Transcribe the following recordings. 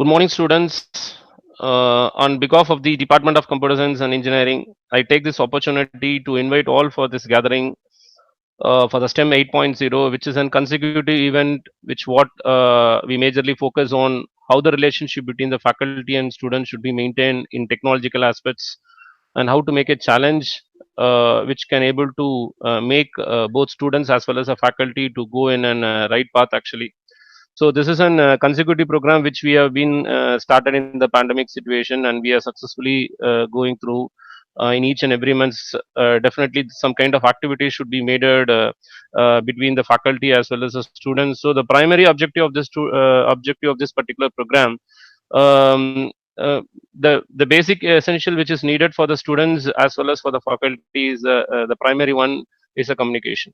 Good morning, students. On behalf of the Department of Computer Science and Engineering, I take this opportunity to invite all for this gathering for the STEM 8.0, which is a consecutive event which what we majorly focus on how the relationship between the faculty and students should be maintained in technological aspects, and how to make a challenge which can able to make both students as well as the faculty to go in an right path actually. So this is an consecutive program which we have been started in the pandemic situation, and we are successfully going through in each and every month. Definitely, some kind of activities should be made between the faculty as well as the students. So the primary objective of objective of this particular program, um, the basic essential which is needed for the students as well as for the faculty is the primary one is a communication,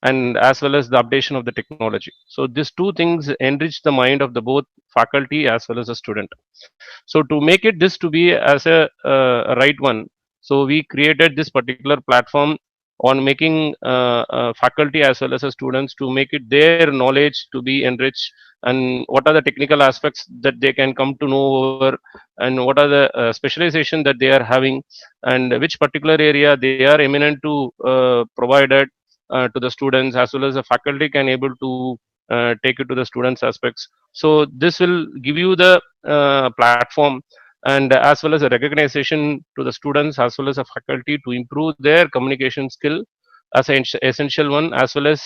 and as well as the updation of the technology. So these two things enrich the mind of the both faculty as well as a student. So to make it this to be as a right one, so we created this particular platform on making faculty as well as the students to make it their knowledge to be enriched, and what are the technical aspects that they can come to know over, and what are the specialization that they are having, and which particular area they are eminent to provide it to the students, as well as the faculty can able to take it to the students aspects. So this will give you the platform, and as well as a recognition to the students as well as the faculty to improve their communication skill as an essential one, as well as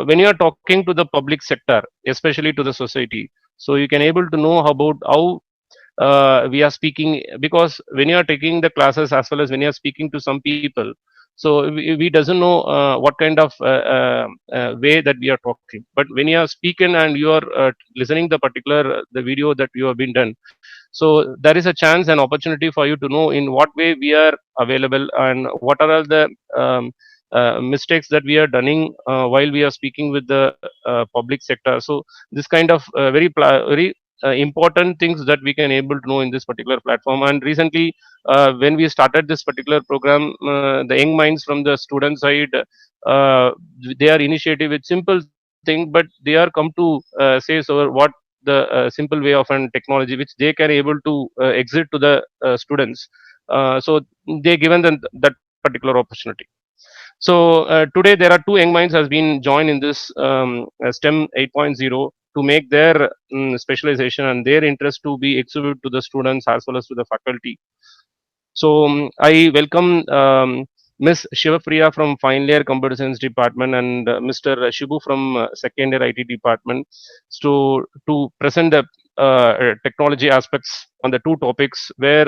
when you are talking to the public sector, especially to the society, so you can able to know about how we are speaking, because when you are taking the classes as well as when you are speaking to some people, so we doesn't know what kind of way that we are talking, but when you are speaking and you are listening the particular the video that you have been done, so there is a chance and opportunity for you to know in what way we are available, and what are all the mistakes that we are doing while we are speaking with the public sector. So this kind of very important things that we can able to know in this particular platform. And recently, when we started this particular program, the young minds from the student side, uh, they are initiative with simple thing, but they are come to say so what the simple way of an technology which they can able to exit to the students. So they given them that particular opportunity. So today there are two young minds has been joined in this STEM 8.0 to make their specialization and their interest to be exhibited to the students as well as to the faculty. So I welcome Miss Shivapriya from Final Year Computer Science Department, and Mr. Shibu from Second Year IT Department to present the technology aspects on the two topics, where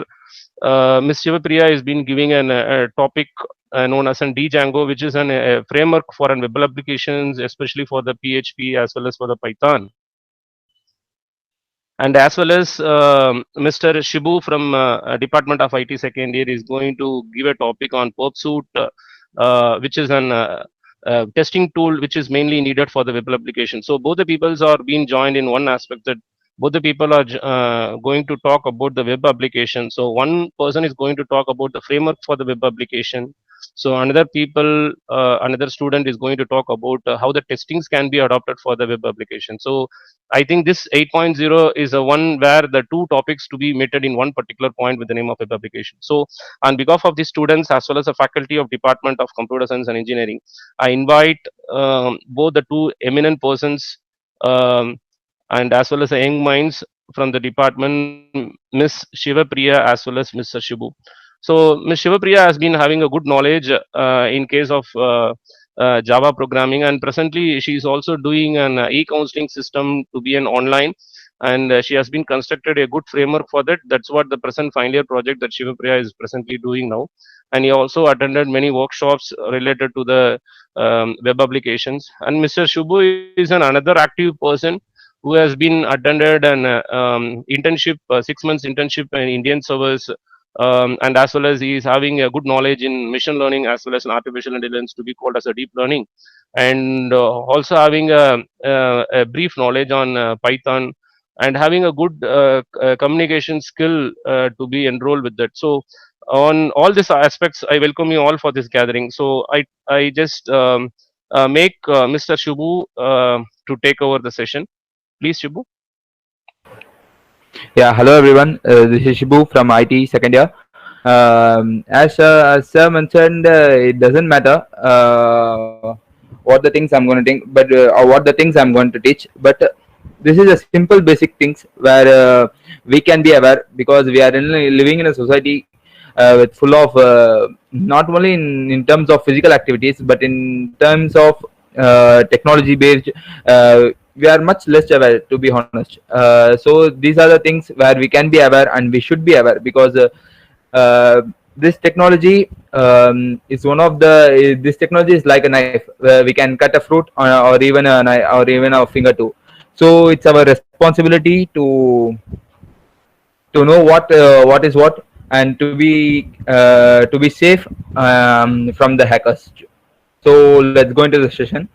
Ms. Shivapriya has been giving a topic known as an Django, which is a framework for an web applications, especially for the PHP as well as for the Python. And as well as Mr. Shibu from Department of IT Second Year is going to give a topic on PerpSuite, which is an testing tool which is mainly needed for the web application. So both the peoples are being joined in one aspect, that both the people are going to talk about the web application. So one person is going to talk about the framework for the web application. So another student is going to talk about how the testings can be adopted for the web application. So I think this 8.0 is a one where the two topics to be meted in one particular point with the name of web application. So on behalf of the students as well as the faculty of Department of Computer Science and Engineering, I invite both the two eminent persons, um, and as well as the young minds from the department, Miss Shivapriya as well as Mr. Shibu. So Ms. Shivapriya has been having a good knowledge in case of Java programming, and presently she is also doing an e-counseling system to be an online, and she has been constructed a good framework for that. That's what the present final year project that Shivapriya is presently doing now. And he also attended many workshops related to the web applications. And Mr. Shubhu is an another active person who has been attended an internship, 6 months internship in Indian servers, and as well as he is having a good knowledge in machine learning as well as in artificial intelligence to be called as a deep learning, and also having a brief knowledge on Python, and having a good communication skill to be enrolled with that. So on all these aspects, I welcome you all for this gathering. So I just make Mr. Shubhu to take over the session. Please, Shubhu. Yeah, hello everyone. This is Shibu from IT second year. As Sir mentioned, it doesn't matter what the things I'm going to think, but or what the things I'm going to teach. But this is a simple, basic things where we can be aware because we are living in a society with full of not only in terms of physical activities, but in terms of technology based. We are much less aware, to be honest. So these are the things where we can be aware and we should be aware because this technology is one of the this technology is like a knife where we can cut a fruit or even a knife or even a finger too. So it's our responsibility to know what is what and to be safe from the hackers. So let's go into the session.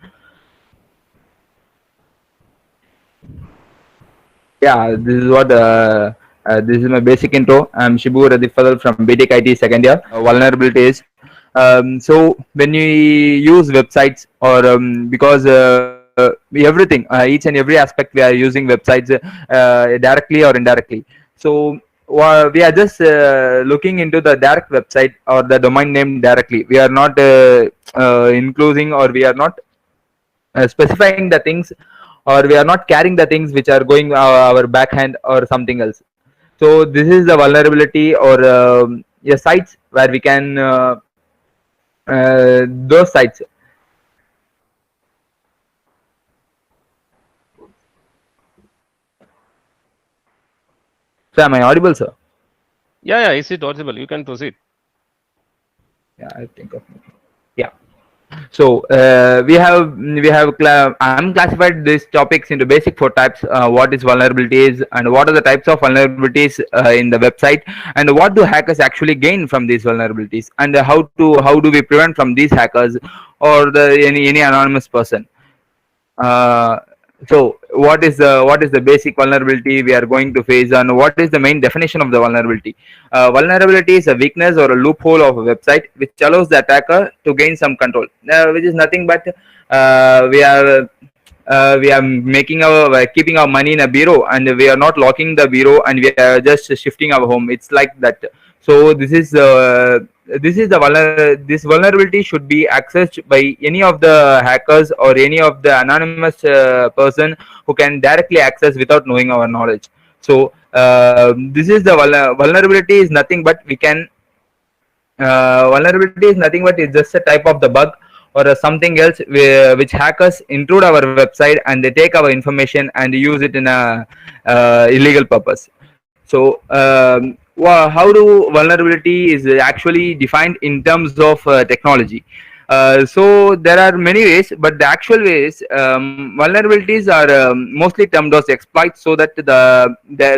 Yeah, this is what this is my basic intro. I'm Shibu Radifadal from BTech IT second year. Vulnerabilities. So when you use websites or because everything, each and every aspect we are using websites directly or indirectly. So we are just looking into the direct website or the domain name directly. We are not including or we are not specifying the things or we are not carrying the things which are going our backhand or something else. So this is the vulnerability or sites where we can those sites. So am I audible, sir? Yeah, is it audible? You can proceed. Yeah, I think of me. Yeah. So I'm classified these topics into basic four types. What is vulnerabilities and what are the types of vulnerabilities in the website, and what do hackers actually gain from these vulnerabilities, and how do we prevent from these hackers or any anonymous person. Uh, so what is the basic vulnerability we are going to face, and what is the main definition of the vulnerability? Vulnerability is a weakness or a loophole of a website which allows the attacker to gain some control, which is nothing but we are making keeping our money in a bureau and we are not locking the bureau and we are just shifting our home. It's like that. So this vulnerability should be accessed by any of the hackers or any of the anonymous person who can directly access without knowing our knowledge. So this is the vulnerability is nothing but we can vulnerability is nothing but it's just a type of the bug or something else which hackers intrude our website and they take our information and use it in a illegal purpose. So how do vulnerability is actually defined in terms of technology? So there are many ways, but the actual ways vulnerabilities are mostly termed as exploits, so that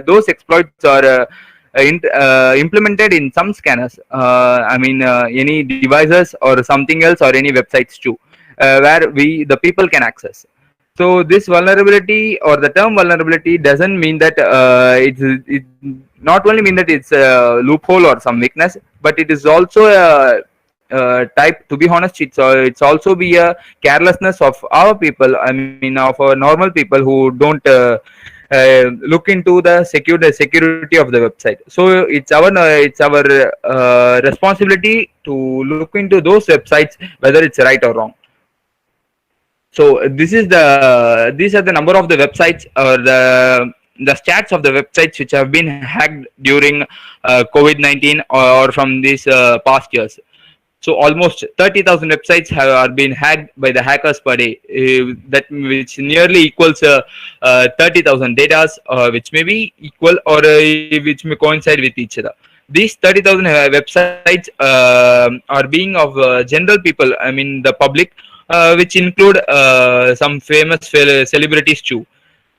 those exploits are implemented in some scanners. Any devices or something else or any websites too, where the people can access. So this vulnerability or the term vulnerability doesn't mean that it not only mean that it's a loophole or some weakness, but it is also a type. To be honest, it's also be a carelessness of our people. I mean, of our normal people who don't look into the security of the website. So it's our responsibility to look into those websites whether it's right or wrong. So these are the number of the websites or the stats of the websites which have been hacked during COVID-19 or from these past years. So almost 30,000 websites are being hacked by the hackers per day. That which nearly equals 30,000 datas, which may be equal or which may coincide with each other. These 30,000 websites are being of general people. I mean the public, which include some famous celebrities too.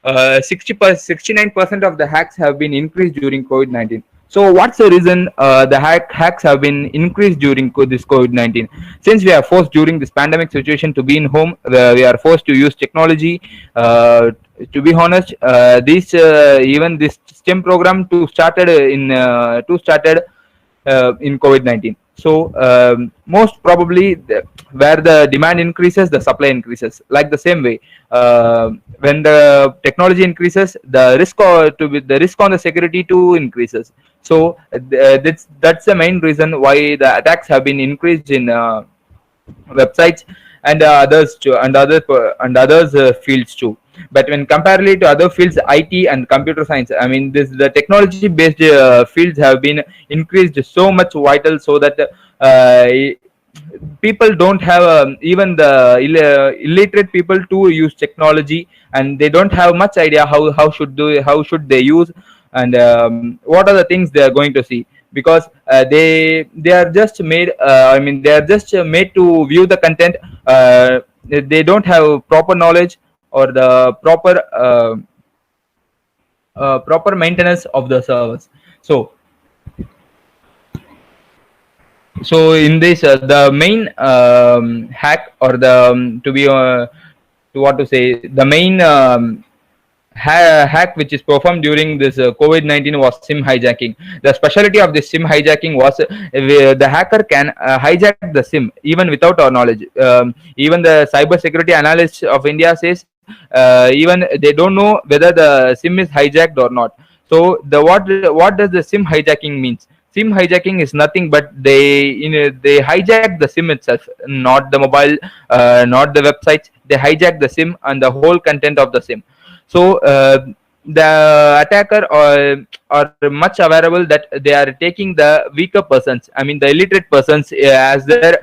69% of the hacks have been increased during COVID-19. So what's the reason the hacks have been increased during this COVID-19? Since we are forced during this pandemic situation to be in home, we are forced to use technology. To be honest, this even this STEM program to started in COVID-19. So most probably where the demand increases, the supply increases. Like the same way, when the technology increases, the risk the risk on the security too increases. So that's the main reason why the attacks have been increased in websites and others too, and others fields too. But when comparatively to other fields, IT and computer science, I mean, this the technology based fields have been increased so much vital, so that people don't have even the illiterate people to use technology, and they don't have much idea how should they use, and what are the things they are going to see. Because they are just made, I mean, they are just made to view the content. They don't have proper knowledge or the proper maintenance of the servers. So in this, the main hack, or the to what to say, the main hack which is performed during this COVID-19 was SIM hijacking. The specialty of this SIM hijacking was the hacker can hijack the SIM even without our knowledge. Even the cyber security analyst of India says even they don't know whether the SIM is hijacked or not. So the what does the SIM hijacking means? SIM hijacking is nothing but they hijack the SIM itself, not the mobile, not the websites. They hijack the SIM and the whole content of the SIM. So the attacker are much available that they are taking the weaker persons, I mean the illiterate persons, as their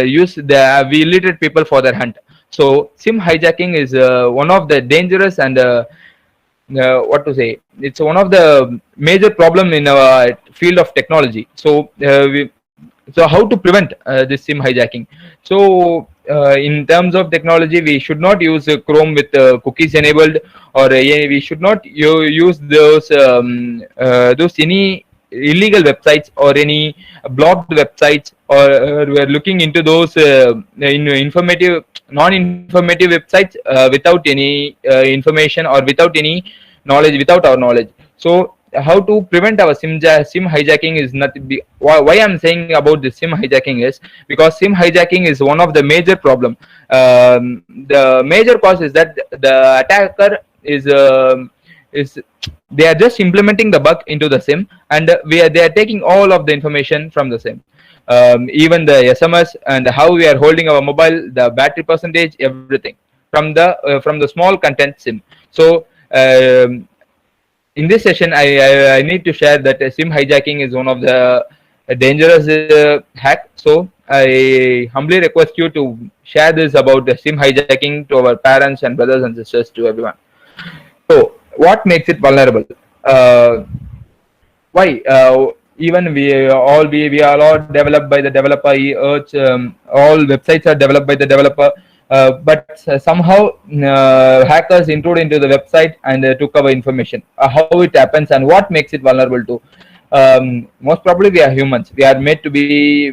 use the illiterate people for their hunt. So SIM hijacking is one of the dangerous and what to say, it's one of the major problem in our field of technology. So so how to prevent this SIM hijacking? So in terms of technology, we should not use Chrome with cookies enabled, or we should not use those any illegal websites or any blocked websites, or we are looking into those informative non-informative websites without any information or without any knowledge, without our knowledge. So how to prevent our SIM hijacking is not why I'm saying about the SIM hijacking is because SIM hijacking is one of the major problem. The major cause is that the attacker is they are just implementing the bug into the SIM, and they are taking all of the information from the SIM. Even the SMS and how we are holding our mobile, the battery percentage, everything from the small content SIM. So in this session, I need to share that SIM hijacking is one of the dangerous hack. So I humbly request you to share this about the SIM hijacking to our parents and brothers and sisters, to everyone. So what makes it vulnerable? Why? Even we are all developed by the developer. All websites are developed by the developer. But somehow hackers intrude into the website and took our information. How it happens and what makes it vulnerable to? Most probably we are humans. We are made to be.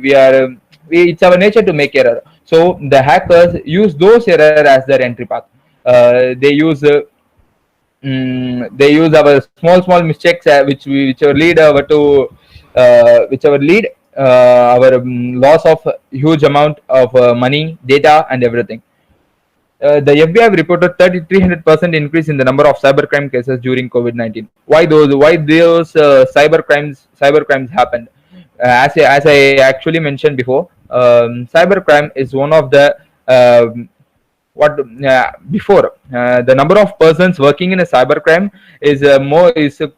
It's our nature to make error. So the hackers use those error as their entry path. They use our small mistakes which our lead our loss of huge amount of money, data, and everything. The FBI reported 300% increase in the number of cybercrime cases during COVID-19. Why those cybercrimes happened? As I actually mentioned before, cybercrime is one of the before the number of persons working in a cybercrime is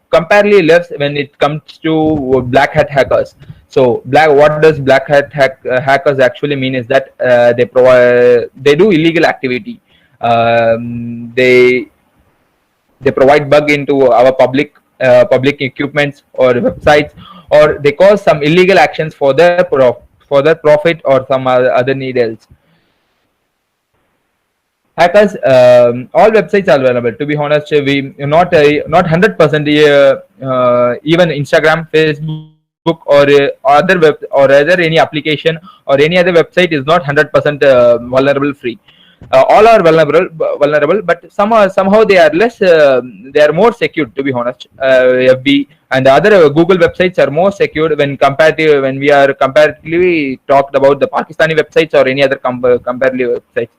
comparatively less when it comes to black hat hackers. So what does black hat hackers actually mean is that they do illegal activity. They provide bug into our public equipments or websites, or they cause some illegal actions for their profit or some other need else. Hackers, all websites are available. To be honest, we not 100%. Even Instagram, Facebook, or other any application or any other website is not 100% vulnerable free. All are vulnerable, but somehow they are less. They are more secure, to be honest. FB and other Google websites are more secure when we are comparatively talked about the Pakistani websites or any other comparative websites.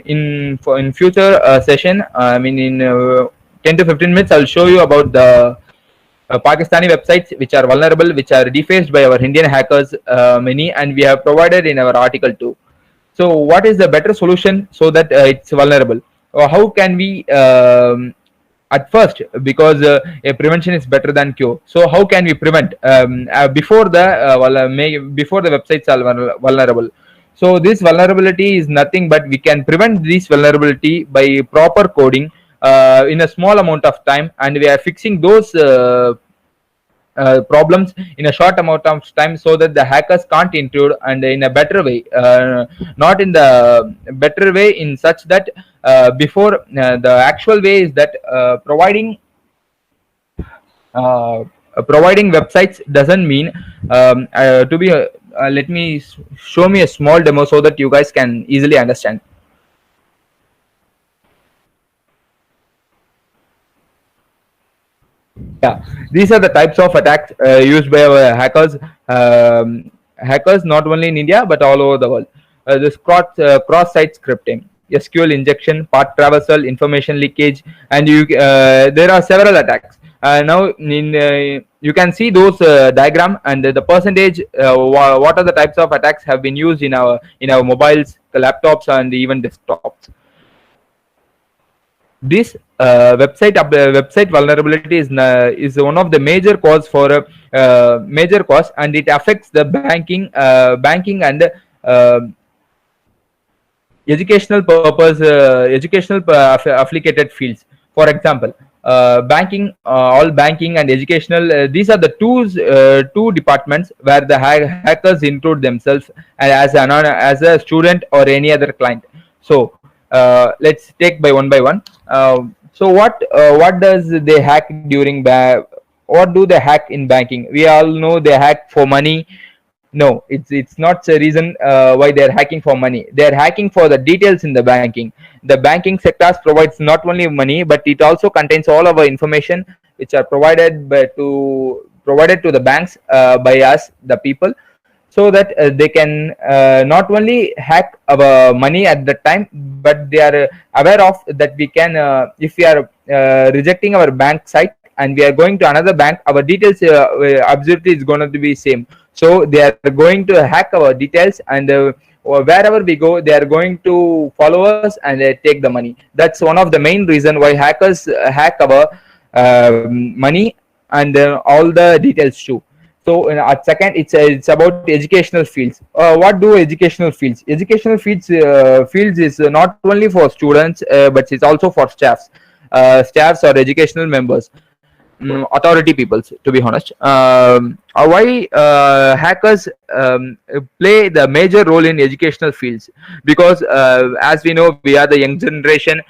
In future session, I mean in 10 to 15 minutes, I'll show you about the Pakistani websites which are vulnerable, which are defaced by our Indian hackers, many, and we have provided in our article too. So, what is the better solution so that it's vulnerable? Or how can we at first, because a prevention is better than cure. So, how can we prevent before the websites are vulnerable? So, this vulnerability is nothing but we can prevent this vulnerability by proper coding in a small amount of time, and we are fixing those problems in a short amount of time so that the hackers can't intrude, and in a better way, not in the better way in such that before the actual way is that providing websites doesn't mean to be let me show me a small demo so that you guys can easily understand. Yeah, these are the types of attacks used by our hackers. Hackers not only in India but all over the world. This cross-site scripting, SQL injection, path traversal, information leakage, and there are several attacks. Now, you can see those diagram and the percentage. What are the types of attacks have been used in our mobiles, laptops, and even desktops. This website vulnerability is one of the major cause and it affects the banking and educational affiliated fields. For example, banking, all banking and educational. These are the two departments where the hackers intrude themselves as a student or any other client. So let's take by one. So what does they hack during what do they hack in banking? We all know they hack for money. No, it's not a reason why they're hacking for money. They're hacking for the details in the banking. The banking sector provides not only money, but it also contains all of our information which are provided to the banks by us, the people, so that they can not only hack our money at the time, but they are aware of that we can, if we are rejecting our bank site and we are going to another bank, our details absolutely is going to be same. So they are going to hack our details, and wherever we go, they are going to follow us and take the money. That's one of the main reason why hackers hack our money and all the details too. So at second, it's about educational fields. What do educational fields? Educational fields is not only for students, but it's also for staffs or educational members, authority peoples. To be honest, why hackers play the major role in educational fields? Because as we know, we are the young generation.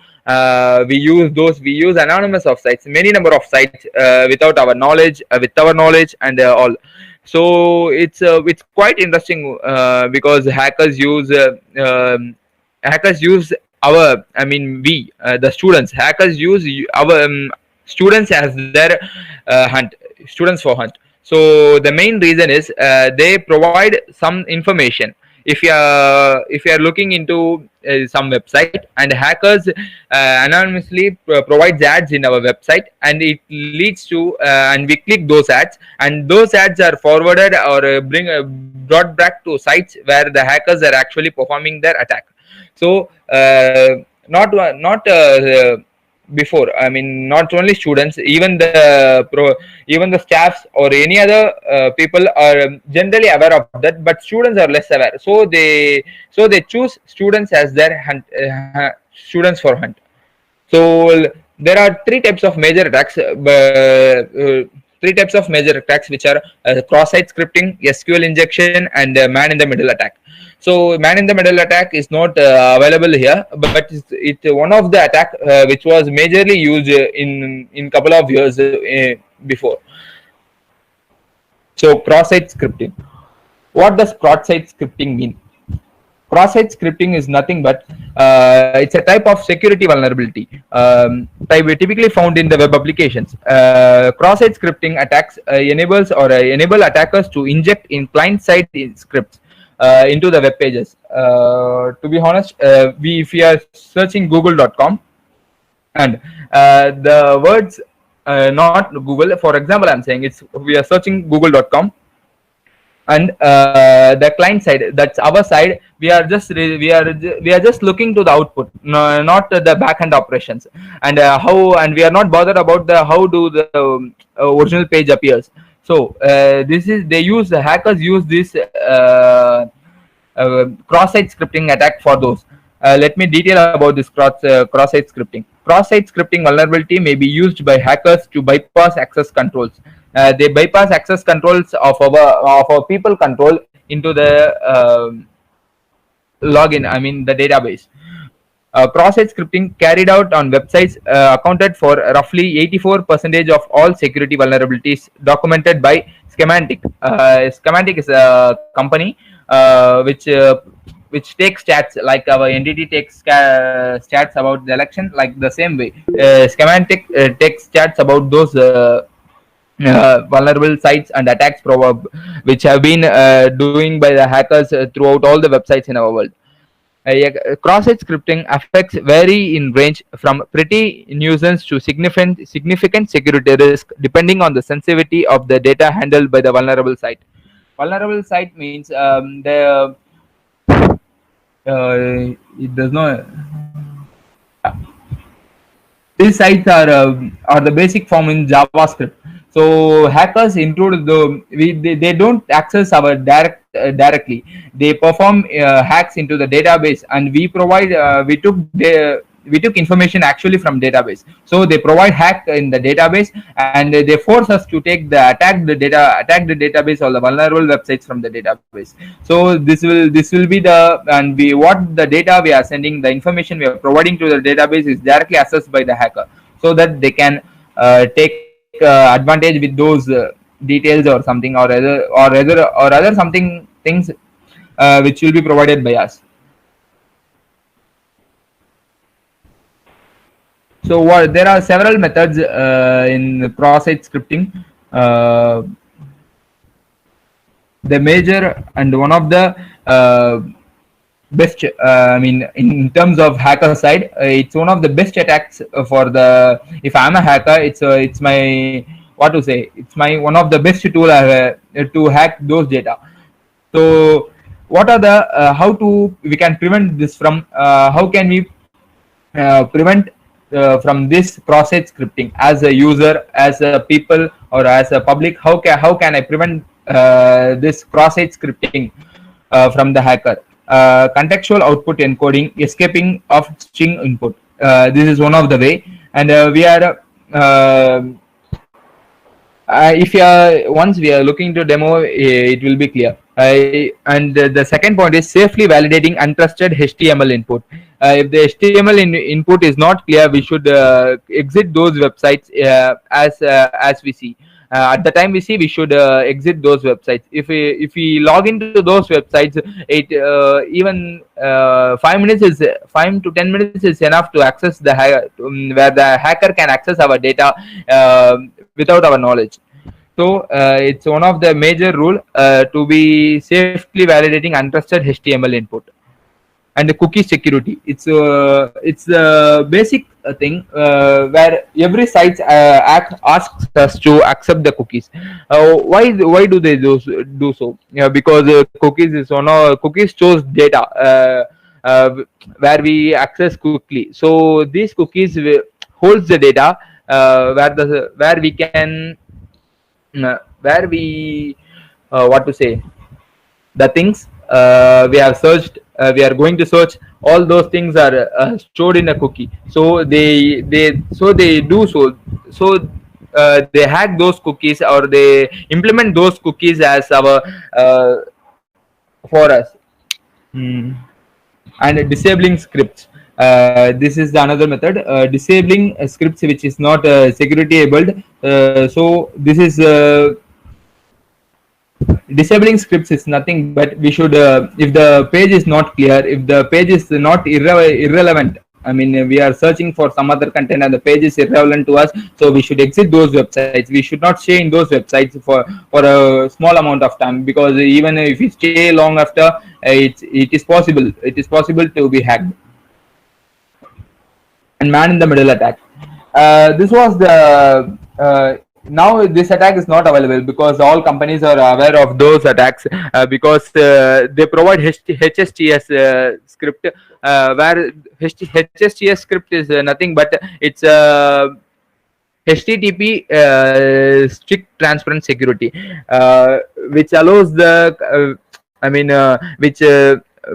We use anonymous of sites, many number of sites without our knowledge, and all. So it's quite interesting because hackers use our, I mean, we the students. Hackers use our students as their students for hunt. So the main reason is they provide some information. If you are looking into some website, and hackers anonymously provides ads in our website, and it leads to and we click those ads, and those ads are forwarded or brought back to sites where the hackers are actually performing their attack. So not before, I mean, not only students, even the staffs or any other people are generally aware of that, but students are less aware. So they choose students as their students for hunt. So there are three types of major attacks. Which are cross-site scripting, SQL injection, and man-in-the-middle attack. So man-in-the-middle attack is not available here, but it's one of the attack which was majorly used in couple of years before. So cross-site scripting. What does cross-site scripting mean? cross-site scripting is nothing but it's a type of security vulnerability typically found in the web applications. Cross-site scripting attacks enable attackers to inject in client-side scripts into the web pages. To be honest, if we are searching google.com and the words not Google, for example, I'm saying it's we are searching google.com and the client side, that's our side, we are just looking to the output, not the backend operations, and and we are not bothered about the how do the original page appears. So this is the hackers use this cross-site scripting attack for those. Let me detail about this cross-site scripting. Cross-site scripting vulnerability may be used by hackers to bypass access controls. They bypass access controls of our people control into the login. I mean the database. Cross-site scripting carried out on websites accounted for roughly 84% of all security vulnerabilities documented by Symantec. Symantec is a company which takes stats like our entity takes stats about the election, like the same way Symantec takes stats about those vulnerable sites and attacks which have been doing by the hackers throughout all the websites in our world. Cross-site scripting affects vary in range from pretty nuisance to significant security risk depending on the sensitivity of the data handled by the vulnerable site. Vulnerable site means it does not. These sites are the basic form in JavaScript. So hackers include they don't access our directly. They perform hacks into the database, and we took information actually from database. So they provide hack in the database, and they force us to attack the database or the vulnerable websites from the database. So this will be what the data we are sending, the information we are providing to the database is directly accessed by the hacker, so that they can take advantage with those details or something or other something things which will be provided by us. So there are several methods in cross-site scripting. The major and one of the best, I mean, in terms of hacker side, it's one of the best attacks for the. If I'm a hacker, it's my it's my one of the best tool to hack those data. So what are the we can prevent this from? How can we prevent from this cross-site scripting as a user, as a people, or as a public? How can I prevent this cross-site scripting from the hacker? Contextual output encoding, escaping of string input. This is one of the way, and we are once we are looking to demo, it will be clear. And the second point is safely validating untrusted HTML input. If the HTML input is not clear, we should exit those websites as we see. At the time we see, we should exit those websites. If we log into those websites, even 5 to 10 minutes is enough to access where the hacker can access our data without our knowledge. So it's one of the major rule to be safely validating untrusted HTML input. And the cookie security, it's the basic thing where every site asks us to accept the cookies. Why do they do so? Because cookies shows data where we access quickly. So these cookies holds the data where we can the things we have searched. We are going to search. All those things are stored in a cookie. So they hack those cookies, or they implement those cookies as our for us. And disabling scripts. This is another method. Disabling scripts which is not security enabled. So this is disabling scripts is nothing but we should, if the page is not clear, if the page is not irrelevant, I mean, we are searching for some other content and the page is irrelevant to us, so we should exit those websites. We should not stay in those websites for a small amount of time, because even if we stay long after, it is possible to be hacked. And man in the middle attack. This was the now this attack is not available because all companies are aware of those attacks, because they provide HSTS script, where HSTS script is nothing but it's HTTP strict transparent security, which allows the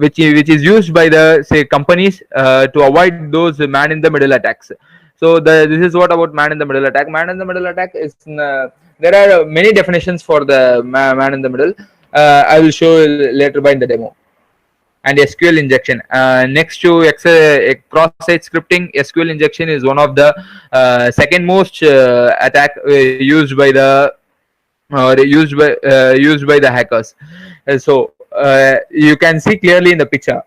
which is used by the, say, companies to avoid those man in the middle attacks. So this is what about man in the middle attack. Man in the middle attack is there are many definitions for the man in the middle. I will show you later by in the demo. And SQL injection. Next to cross-site scripting, SQL injection is one of the second most attack used by the hackers. So you can see clearly in the picture.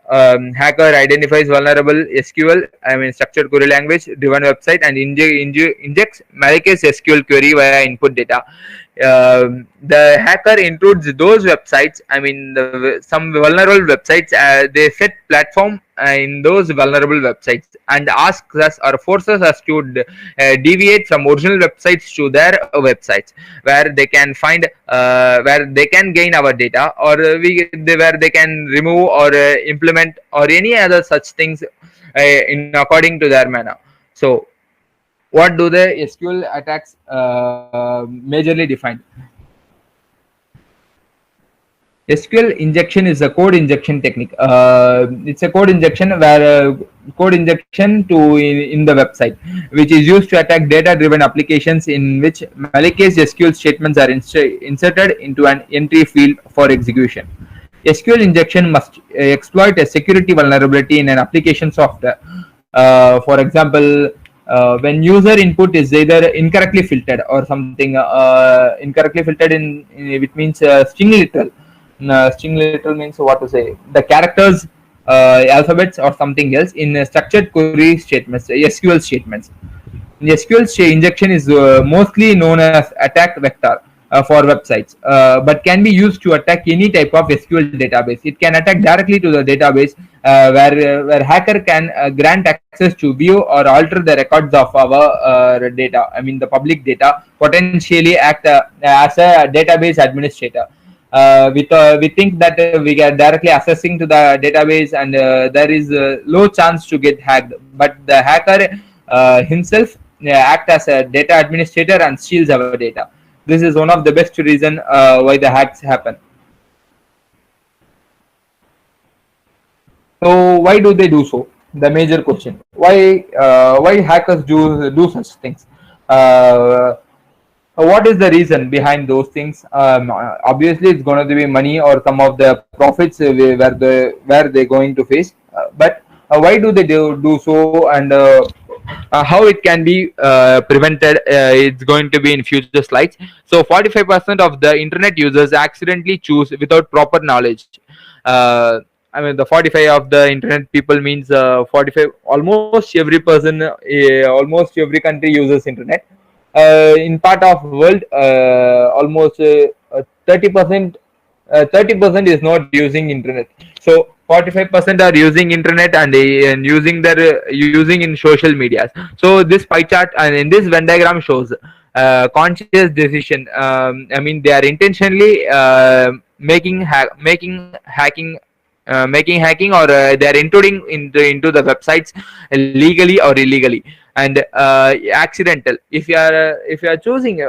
Hacker identifies vulnerable SQL, structured query language driven website, and injects malicious SQL query via input data. The hacker intrudes those websites, some vulnerable websites. They set platform in those vulnerable websites and asks us or forces us to deviate from original websites to their websites, where they can find, where they can gain our data, or where they can remove or implement or any other such things in according to their manner. So what do the SQL attacks majorly define? SQL injection is a code injection technique. It's a code injection where code injection in the website, which is used to attack data-driven applications in which malicious SQL statements are inserted into an entry field for execution. SQL injection must exploit a security vulnerability in an application software. For example, when user input is either incorrectly filtered or something, incorrectly filtered which means string literal. String literal means what to say, the characters, alphabets or something else in structured query statements, SQL statements. SQL injection is mostly known as attack vector for websites, but can be used to attack any type of SQL database. It can attack directly to the database, where hacker can grant access to view or alter the records of our data, the public data, potentially act as a database administrator. We think that we are directly accessing to the database, and there is a low chance to get hacked, but the hacker himself act as a data administrator and steals our data. This is one of the best reason why the hacks happen. So why do they do so? The major question: why hackers do such things? What is the reason behind those things? Obviously, it's going to be money or some of the profits where they're going to face. But why do they do so, and how it can be prevented? It's going to be in future slides. So 45% of the internet users accidentally choose without proper knowledge. The 45 of the internet people means 45. Almost every person, almost every country uses internet. In part of world, almost 30% is not using internet. So 45% are using internet and using in social medias. So this pie chart and in this Venn diagram shows conscious decision. They are intentionally making hacking, or they are intruding into the websites legally or illegally, and accidental. If you are choosing,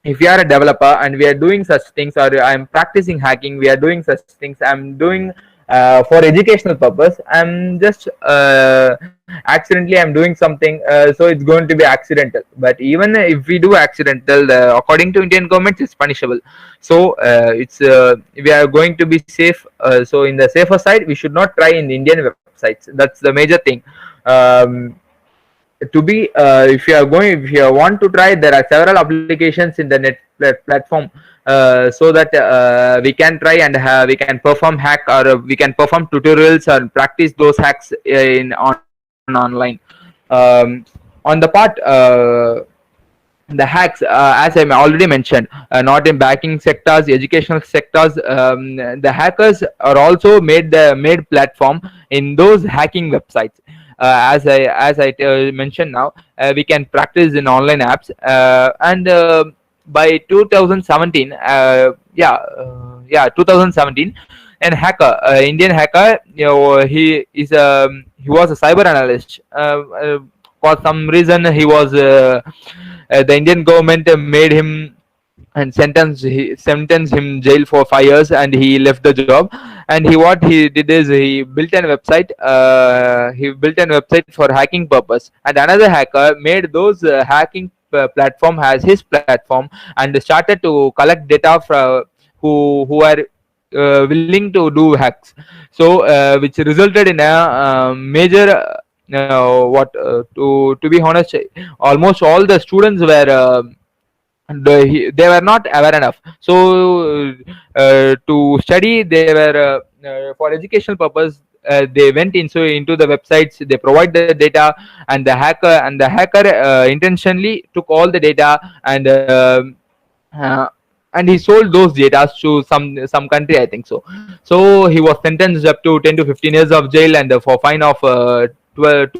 if you are a developer and we are doing such things, or I am practicing hacking, we are doing such things, I am doing for educational purpose, I'm just accidentally I'm doing something, so it's going to be accidental. But even if we do accidental, according to Indian government, it's punishable. So we are going to be safe. So in the safer side, we should not try in Indian websites. That's the major thing. to be if you want to try, there are several applications in the platform, so that we can try and we can perform hack, or we can perform tutorials or practice those hacks in on online. On the part the hacks, as I already mentioned, not in banking sectors, educational sectors, the hackers are also made platform in those hacking websites. As I mentioned now, we can practice in online apps, and by 2017, 2017, an hacker, Indian hacker, he was a cyber analyst. For some reason, the Indian government made him and sentenced him jail for 5 years, and he left the job. And what he did is he built an website. He built an website for hacking purpose, and another hacker made those hacking platform as his platform, and started to collect data from who are willing to do hacks. So which resulted in a major to be honest, almost all the students were they were not aware enough. So to study, they were for educational purpose. They went into the websites. They provide the data, and the hacker intentionally took all the data, uh, and he sold those data to some country, I think so. So he was sentenced up to 10 to 15 years of jail, and for fine of 2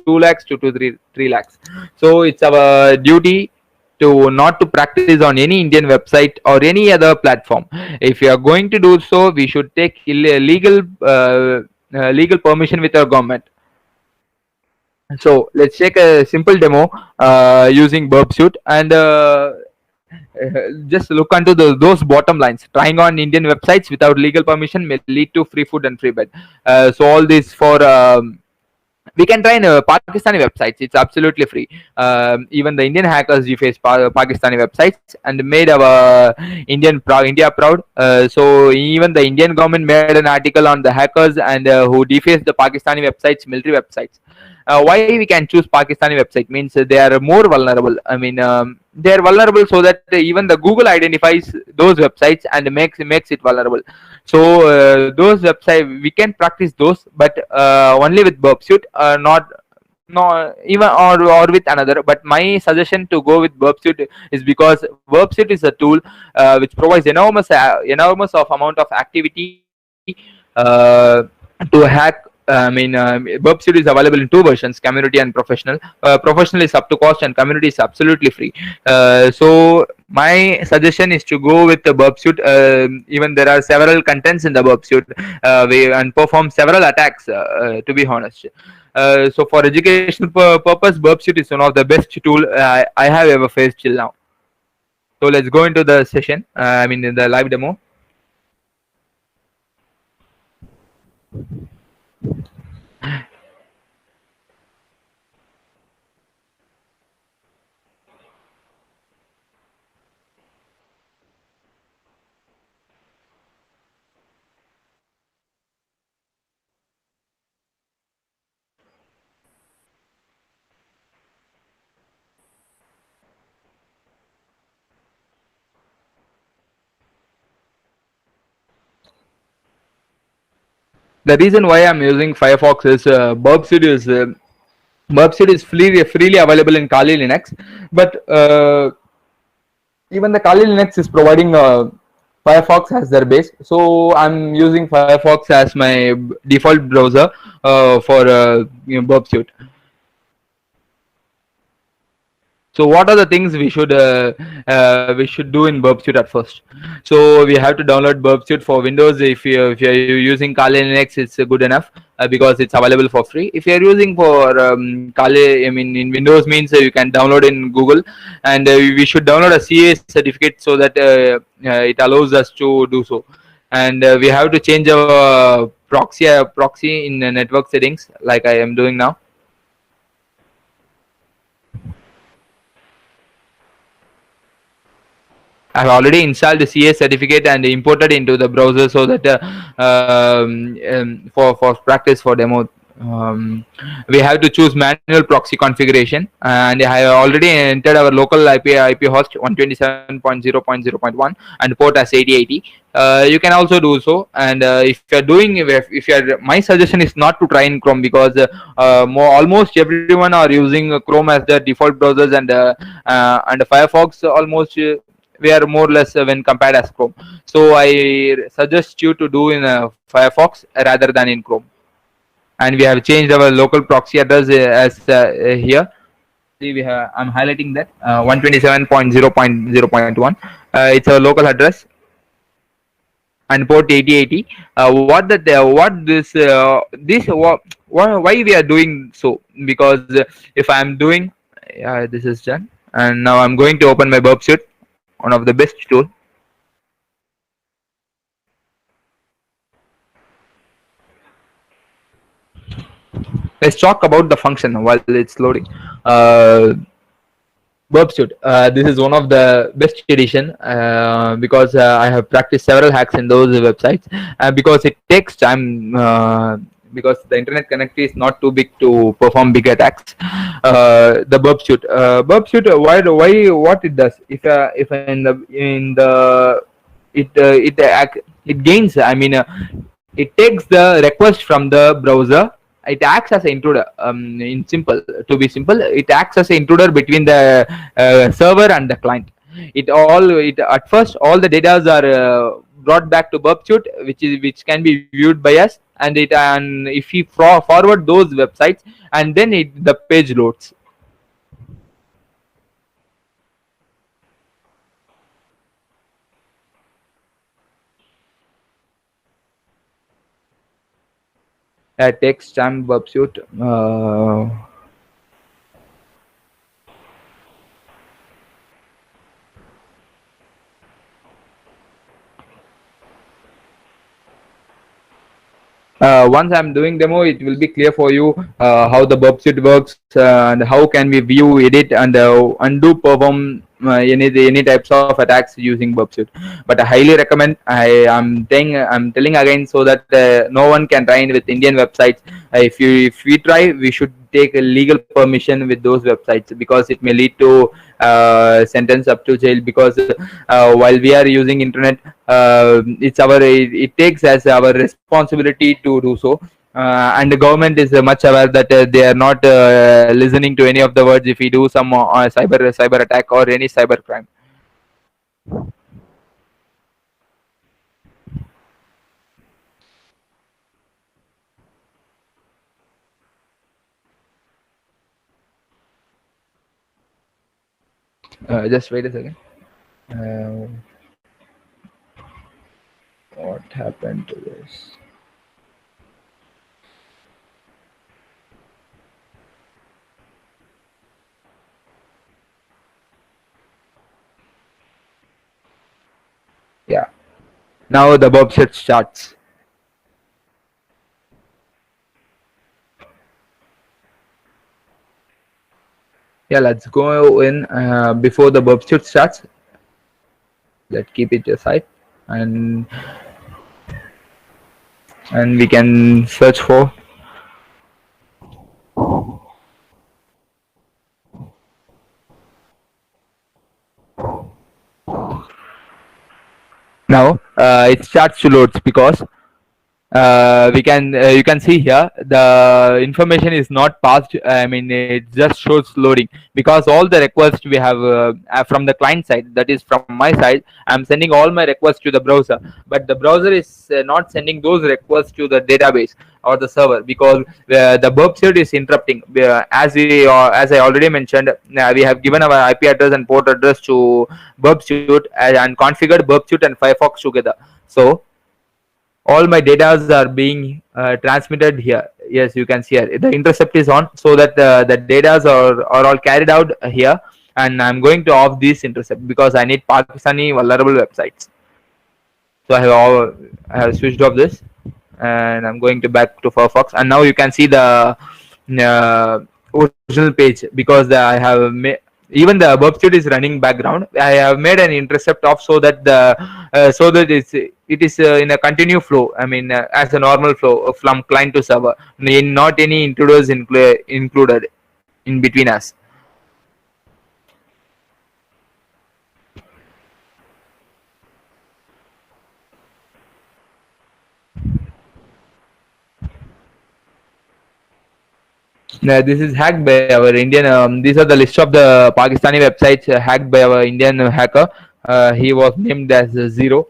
lakhs to 3 lakhs. So it's our duty to not to practice on any Indian website or any other platform. If you are going to do so, we should take legal permission with our government. So let's take a simple demo using Burpsuit, and just look onto those bottom lines. Trying on Indian websites without legal permission may lead to free food and free bed. So all this for we can try in Pakistani websites. It's absolutely free. Even the Indian hackers defaced Pakistani websites and made our India proud. So even the Indian government made an article on the hackers and who defaced the Pakistani websites, military websites. Why we can choose Pakistani website means they are more vulnerable. I mean, they are vulnerable so that even the Google identifies those websites and makes it vulnerable. So those websites we can practice those, but only with Burpsuit, not even or with another. But my suggestion to go with Burpsuit is because Burpsuit is a tool which provides enormous of amount of activity to hack. I mean, Burpsuit is available in two versions: community and professional. Professional is up to cost, and community is absolutely free. So my suggestion is to go with the Burpsuit. Even there are several contents in the Burpsuit, and perform several attacks. To be honest. So for educational purpose, Burpsuit is one of the best tool I have ever faced till now. So let's go into the session. I mean, in the live demo. The reason why I'm using Firefox is Burpsuit is freely available in Kali Linux, but even the Kali Linux is providing Firefox as their base. So I'm using Firefox as my default browser for Burpsuit. So what are the things we should do in Burpsuit at first? So we have to download Burpsuit for Windows. If you're using Kali Linux, it's good enough because it's available for free. If you're using for Kali, I mean in Windows means you can download in Google, and we should download a CA certificate so that it allows us to do so. And we have to change our proxy in network settings like I am doing now. I've already installed the CA certificate and imported into the browser so that for practice for demo we have to choose manual proxy configuration, and I have already entered our local IP host 127.0.0.1 and port as 8080. You can also do so, and if you are doing, if you are, my suggestion is not to try in Chrome, because almost everyone are using Chrome as their default browsers, and Firefox almost we are more or less when compared as Chrome. So I suggest you to do in Firefox rather than in Chrome. And we have changed our local proxy address as here. See, I'm highlighting that 127.0.0.1. It's a local address and port 8080. Why we are doing so? Because if I'm doing, this is done, and now I'm going to open my Burp Suite, one of the best tool. Let's talk about the function while it's loading. Burp Suite. This is one of the best edition because I have practiced several hacks in those websites. Because it takes time. Because the internet connectivity is not too big to perform big attacks. The Burp Suite. Burp Suite. Why? What it does? If it gains. I mean, it takes the request from the browser. It acts as an intruder. To be simple, it acts as an intruder between the server and the client. At first all the data are brought back to Burp Suite, which can be viewed by us, and if we forward those websites, and then the page loads. Takes time. Burp Suite. Once I'm doing demo, it will be clear for you how the Burp Suite works, and how can we view, edit, and undo perform any types of attacks using Burp Suite. But I highly recommend. I'm telling again, so that no one can try with Indian websites. If we try, we should take a legal permission with those websites, because it may lead to sentence up to jail. Because while we are using internet, it takes as our responsibility to do so. And the government is much aware that they are not listening to any of the words if we do some cyber attack or any cyber crime. Just wait a second. What happened to this? Yeah. Now the Burp Suite starts. Yeah, let's go in before the Burp Suite starts. Let's keep it aside, and we can search for. Now it starts to load, because you can see here the information is not passed. I mean, it just shows loading, because all the requests we have from the client side, that is from my side, I'm sending all my requests to the browser, but the browser is not sending those requests to the database or the server, because the Burp Suite is interrupting. As I already mentioned, we have given our IP address and port address to Burp Suite and configured Burp Suite and Firefox together. So all my data are being transmitted here. Yes, you can see here the intercept is on, so that the data are all carried out here, and I'm going to off this intercept, because I need Pakistani vulnerable websites. So I have switched off this, and I'm going to back to Firefox, and now you can see the original page, because I have even the Burp Suite is running background. I have made an intercept off, so that the so that it is in a continuous flow. I mean, as a normal flow from client to server, not any intruders included in between us. This is hacked by our Indian. These are the list of the Pakistani websites hacked by our Indian hacker. He was named as Zero.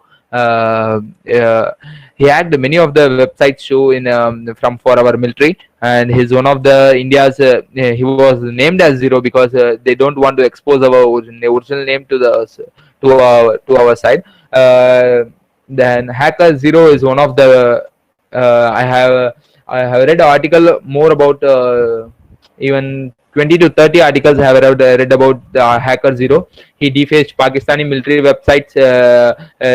He hacked many of the websites show in from for our military, and he's one of the India's. He was named as Zero because they don't want to expose our original name to the to our side. Then Hacker Zero is one of the. I have read article more about even 20 to 30 articles I have read about Hacker Zero. He defaced Pakistani military websites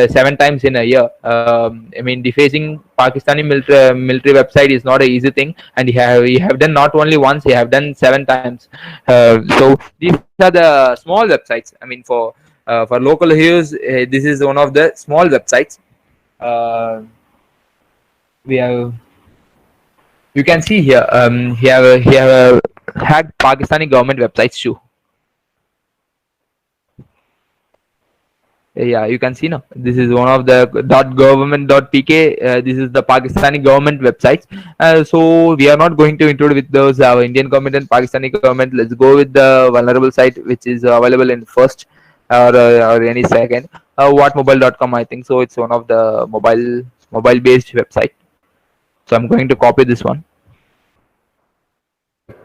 7 times in a year. I mean, defacing Pakistani military website is not an easy thing, and he have done not only once, he have done 7 times. So these are the small websites. I mean, for local use, this is one of the small websites. We have. You can see here. He have hacked Pakistani government websites too. Yeah, you can see now. This is one of the .government.pk. This is the Pakistani government websites. So we are not going to intrude with those Indian government and Pakistani government. Let's go with the vulnerable site, which is available in first or any second. Whatmobile.com, I think so. It's one of the mobile based website. So I'm going to copy this one.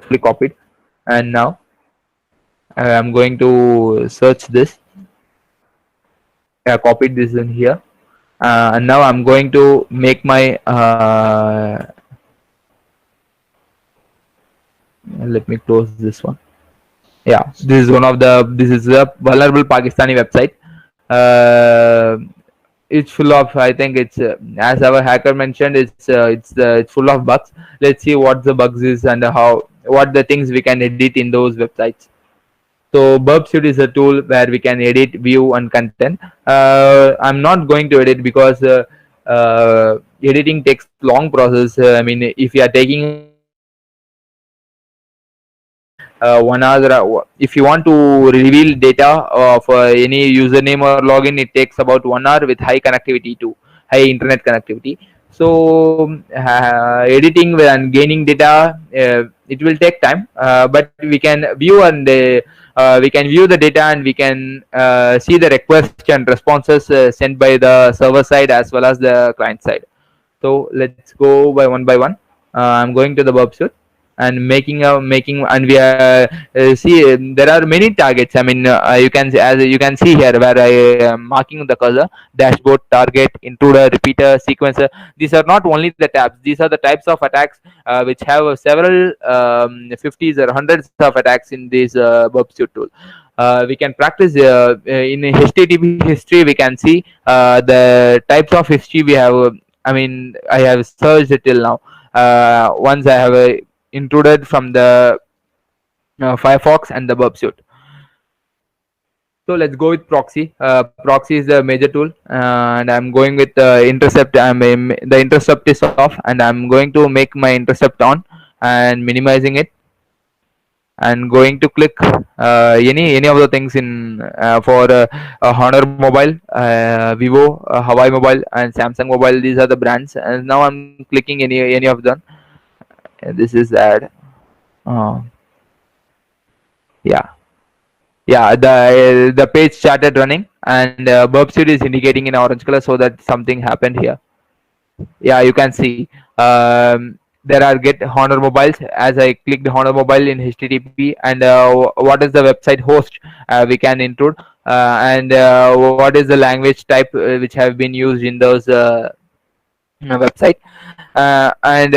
Fully copied, and now I'm going to search this. I copied this in here, and now I'm going to make my. Let me close this one. Yeah, this is one of the. This is a vulnerable Pakistani website. It's full of. I think it's as our hacker mentioned. It's full of bugs. Let's see what the bugs is and what the things we can edit in those websites. So Burpsuite is a tool where we can edit, view, and content. I'm not going to edit because editing takes long process. I mean, if you are taking 1 hour, if you want to reveal data of any username or login, it takes about 1 hour with high connectivity to high internet connectivity. So editing and gaining data, it will take time, but we can view and we can view the data, and we can see the requests and responses sent by the server side as well as the client side. So let's go by one. I'm going to the Burpsuite and making and we see there are many targets. I mean, you can as you can see here where I am marking the cursor: dashboard, target, intruder, repeater, sequencer. These are not only the tabs, these are the types of attacks which have several 50s or hundreds of attacks in this Burpsuite tool. We can practice in HTTP history. We can see the types of history we have. I mean, I have searched it till now. Once I have intruded from the Firefox and the Burpsuite. So let's go with proxy. Proxy is the major tool, and I'm going with intercept. The intercept is off, and I'm going to make my intercept on and minimizing it, and going to click any of the things in for Honor Mobile, Vivo, Hawaii Mobile, and Samsung Mobile. These are the brands, and now I'm clicking any of them. This is ad. Yeah, the page started running, and Burpsuite is indicating in orange color, so that something happened here. Yeah, you can see there are get Honor mobiles. As I clicked Honor mobile in HTTP, and what is the website host we can intrude, and what is the language type which have been used in those website, and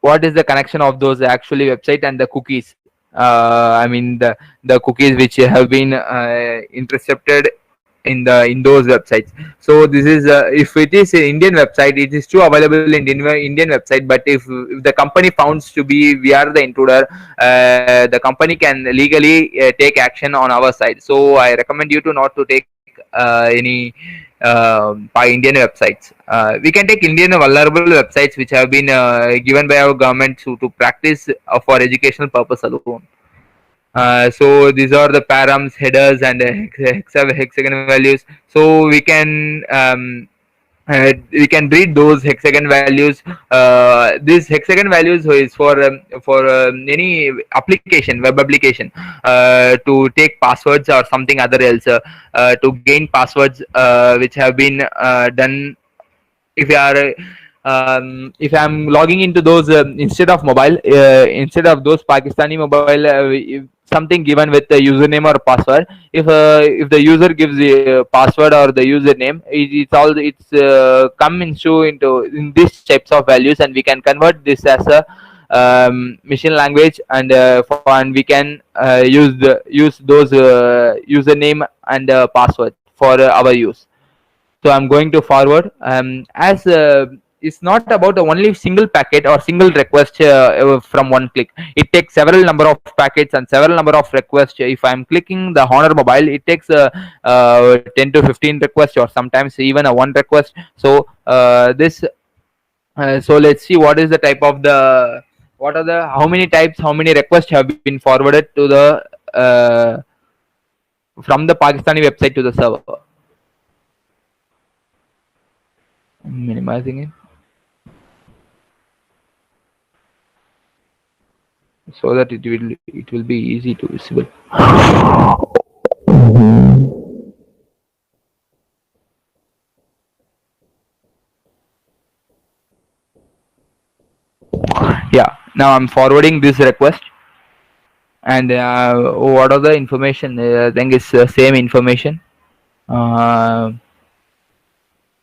what is the connection of those actually website and the cookies. I mean, the cookies which have been intercepted in those websites. So this is if it is an Indian website, it is too available in Indian website. But if the company founds to be we are the intruder, the company can legally take action on our side. So I recommend you to not to take any by Indian websites. We can take Indian vulnerable websites which have been given by our government to practice for educational purpose alone. So these are the params, headers, and hexagon values. So we can read those hexagon values. These hexagon values is for any application, web application, to take passwords or something other else, to gain passwords which have been done. If you are if I'm logging into those instead of mobile, instead of those Pakistani mobile, something given with the username or password. If the user gives the password or the username, it's come into in these types of values, and we can convert this as a machine language, and we can use those username and password for our use. So I'm going to forward, as it's not about only single packet or single request from one click. It takes several number of packets and several number of requests. If I'm clicking the Honor mobile, it takes 10 to 15 requests, or sometimes even a one request. So so let's see what is the type of the how many types, how many requests have been forwarded to the from the Pakistani website to the server. Minimizing it so that it will be easy to visible. Yeah, now I'm forwarding this request, and what are the information? I think it's the same information.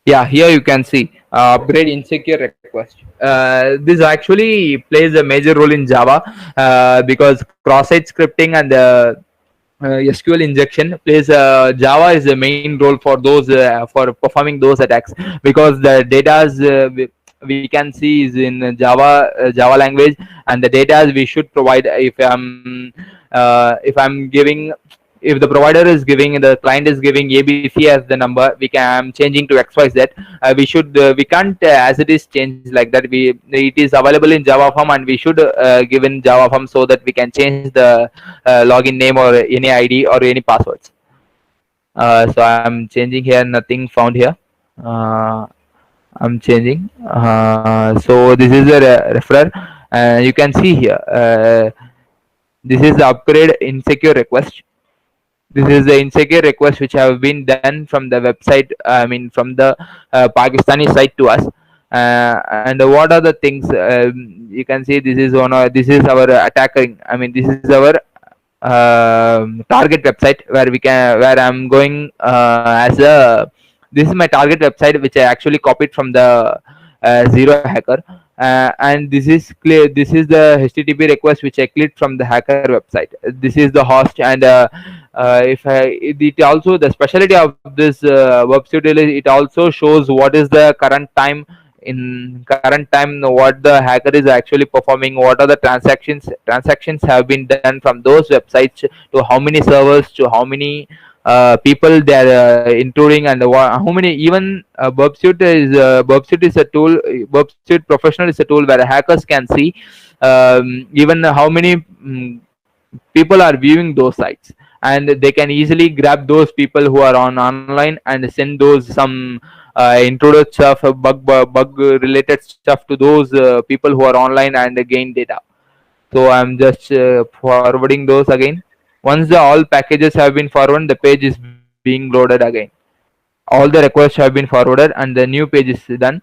Yeah, here you can see upgrade insecure request. This actually plays a major role in Java, because cross-site scripting and SQL injection plays Java is the main role for those for performing those attacks, because the data we can see is in Java language, and the data we should provide. If I'm giving, if the provider is giving, the client is giving ABC as the number, I'm changing to XYZ. We can't as it is change like that. It is available in Java form, and we should give in Java form, so that we can change the login name or any ID or any passwords. So I'm changing here. Nothing found here. I'm changing. So this is a referrer. You can see here. This is the upgrade insecure request. This is the insecure request which have been done from the website, I mean from the Pakistani site to us. And what are the things you can see? This is this is our attacking, I mean this is our target website, where I'm going as a, this is my target website which I actually copied from the Zero Hacker. And this is clear. This is the HTTP request which I clicked from the hacker website. This is the host, and it also, the specialty of this website is it also shows what is the current time. In current time, what the hacker is actually performing, what are the transactions have been done from those websites, to how many servers, to how many people they are intruding, and how many, even Burpsuit is a tool. Burpsuit Professional is a tool where hackers can see even how many people are viewing those sites, and they can easily grab those people who are online and send those some intruder stuff, bug related stuff to those people who are online and gain data. So I'm just forwarding those again. Once all packages have been forwarded, the page is being loaded again. All the requests have been forwarded, and the new page is done.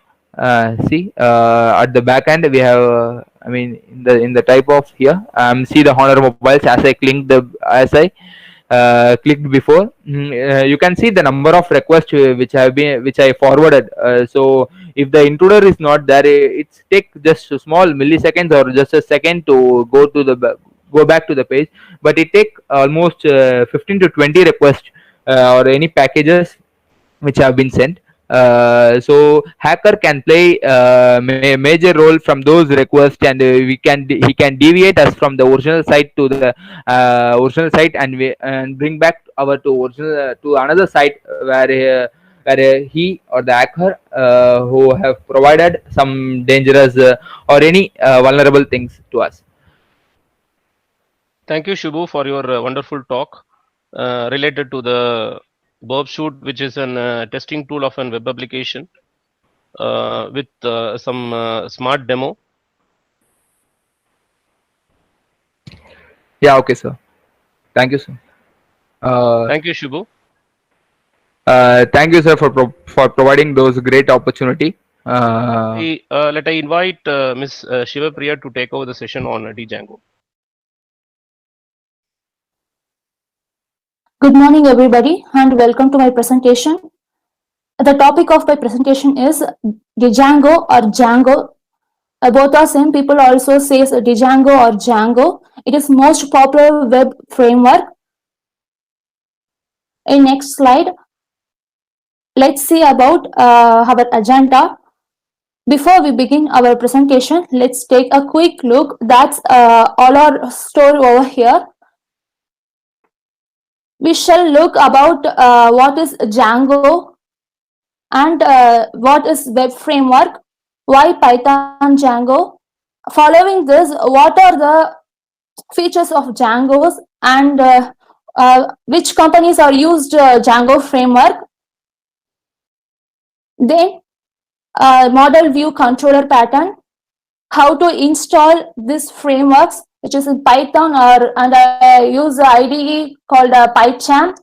See, at the back end we have, I mean, in the type of here, see the Honor mobiles as I clicked before. You can see the number of requests which I forwarded. So if the intruder is not there, it's take just a small milliseconds or just a second to go back to the page, but it take almost 15 to 20 requests or any packages which have been sent. So hacker can play major role from those requests, and he can deviate us from the original site to the original site, and bring back our to original to another site where where he or the hacker who have provided some dangerous or any vulnerable things to us. Thank you, Shubhu, for your wonderful talk related to the Burp Shoot, which is an testing tool of an web application with some smart demo. Yeah, okay, sir. Thank you, sir. Thank you, Shubhu. Thank you, sir, for providing those great opportunity. Let I invite Ms. Shiva Priya to take over the session on Django. Good morning, everybody, and welcome to my presentation. The topic of my presentation is Django or Django. Both are same. People also says Django or Django. It is most popular web framework. In next slide, let's see about our agenda. Before we begin our presentation, let's take a quick look. That's all our story over here. We shall look about what is Django and what is web framework, why Python Django. Following this, what are the features of Django's and which companies are used Django framework. Then model view controller pattern, how to install these frameworks, which is in Python, and I use the IDE called PyCharm.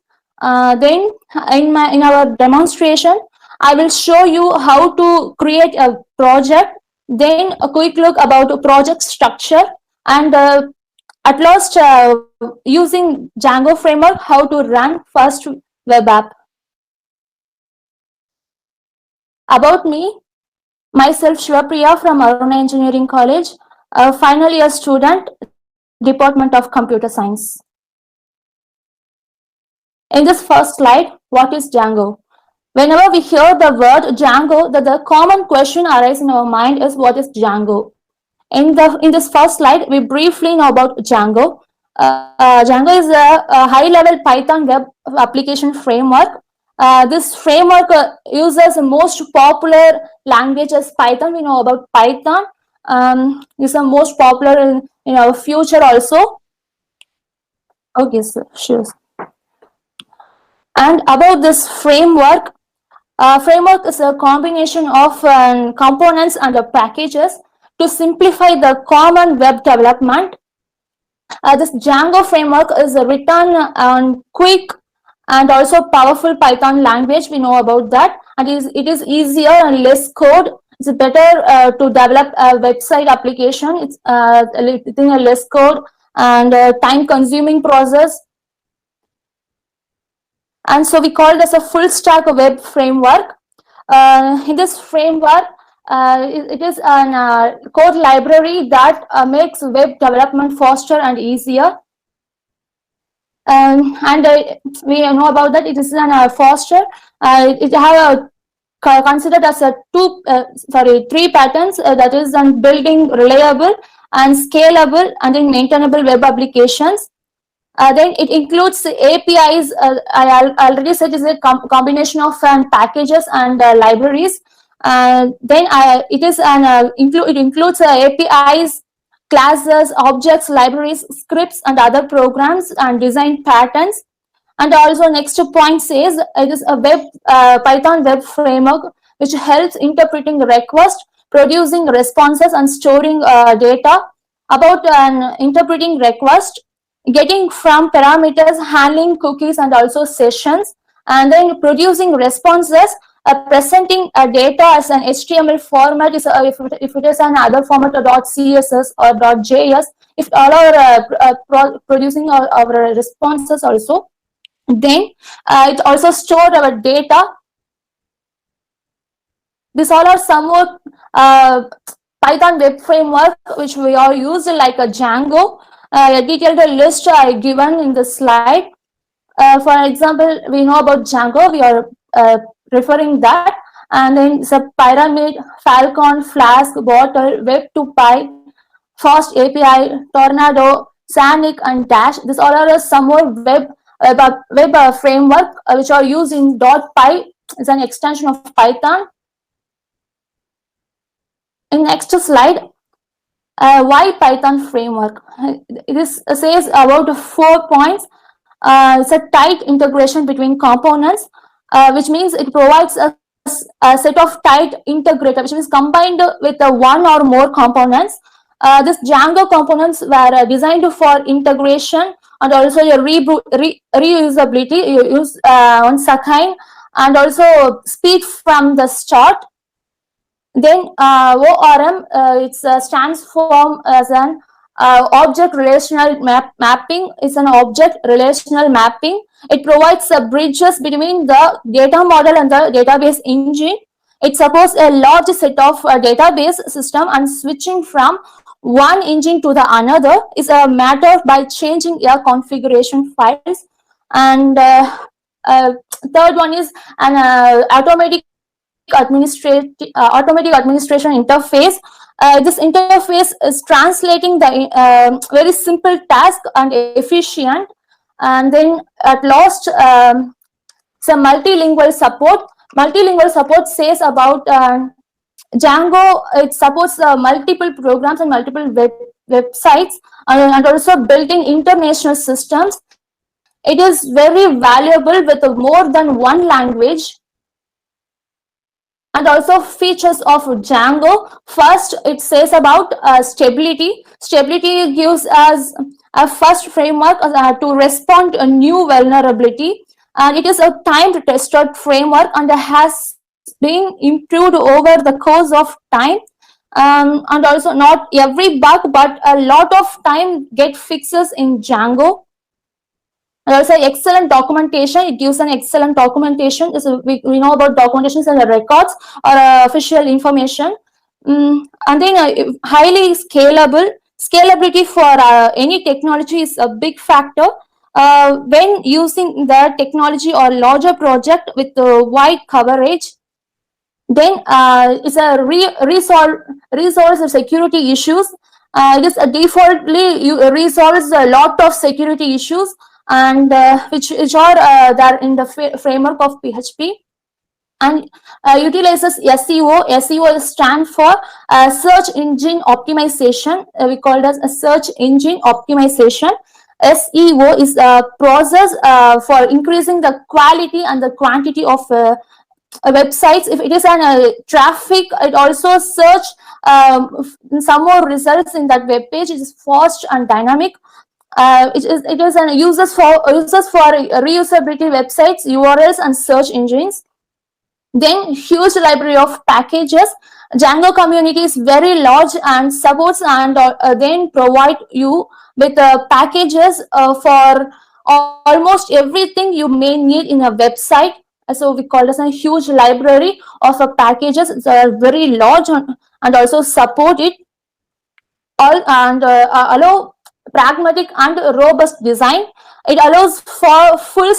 Then in our demonstration, I will show you how to create a project, then a quick look about a project structure, and at last using Django framework, how to run first web app. About me, myself Shiva Priya from Aruna Engineering College, a final year student, Department of Computer Science. In this first slide, what is Django? Whenever we hear the word Django, the common question arises in our mind is what is Django? In this first slide, we briefly know about Django. Django is a high-level Python web application framework. This framework uses the most popular language as Python. We know about Python. Is the most popular in our future also. Okay, sir, sure. And about this framework, framework is a combination of components and packages to simplify the common web development. This Django framework is written on quick and also powerful Python language. We know about that, and it is easier and less code. It's better to develop a website application. It's within a less code and time-consuming process. And so we call this a full stack web framework. In this framework, it is a code library that makes web development faster and easier. And we know about that. It is faster. It have considered as a three patterns. That is on building reliable and scalable and then maintainable web applications. Then it includes APIs. I already said it's a combination of packages and libraries. Then it includes APIs, classes, objects, libraries, scripts, and other programs and design patterns. And also next point says it is a Python web framework which helps interpreting requests, producing responses, and storing data. About interpreting request, getting from parameters, handling cookies and also sessions, and then producing responses, presenting data as an HTML format, if it is another format or .css or .js, if all are producing our responses also. Then it also stored our data. These all are somewhat Python web framework which we are used like a Django. A detailed list I given in the slide. For example, we know about Django. We are referring that, and then it's a Pyramid, Falcon, Flask, Bottle, Web2Py, Fast API, Tornado, Sanic, and Dash. These all are some more web framework which are used in .py is an extension of Python. In next slide, why Python framework? This says about 4 points. It's a tight integration between components, which means it provides a set of tight integrator, which is combined with one or more components. This Django components were designed for integration and also your reusability. You use once again and also speed from the start. Then ORM, it stands for as an object relational mapping. Is an object relational mapping. It provides bridges between the data model and the database engine. It supports a large set of database system, and switching from one engine to the another is a matter by changing your configuration files. And third one is an automatic administration interface. This interface is translating the very simple task and efficient. And then at last, some multilingual support. Multilingual support says about Django. It supports multiple programs and multiple websites and also built-in international systems. It is very valuable with more than one language. And also features of Django. First, it says about stability. Stability gives us a first framework to respond to a new vulnerability. And it is a timed tested framework and has been improved over the course of time. And also not every bug, but a lot of time get fixes in Django. And also excellent documentation. It gives an excellent documentation. We know about documentations and the records or official information. And then highly scalable. Scalability for any technology is a big factor. When using the technology or larger project with wide coverage, then it's a resolves security issues. It is defaultly resolves a lot of security issues, and which are there in the framework of PHP, and utilizes SEO. SEO stands for search engine optimization. We call it as a search engine optimization. SEO is a process for increasing the quality and the quantity of websites. If it is an traffic, it also search some more results in that web page. It is fast and dynamic. It is an uses for reusability websites, URLs, and search engines. Then huge library of packages. Django community is very large and supports and then provide you with packages for almost everything you may need in a website. So we call this a huge library of packages. It's very large and also support it all and allow pragmatic and robust design. It allows for full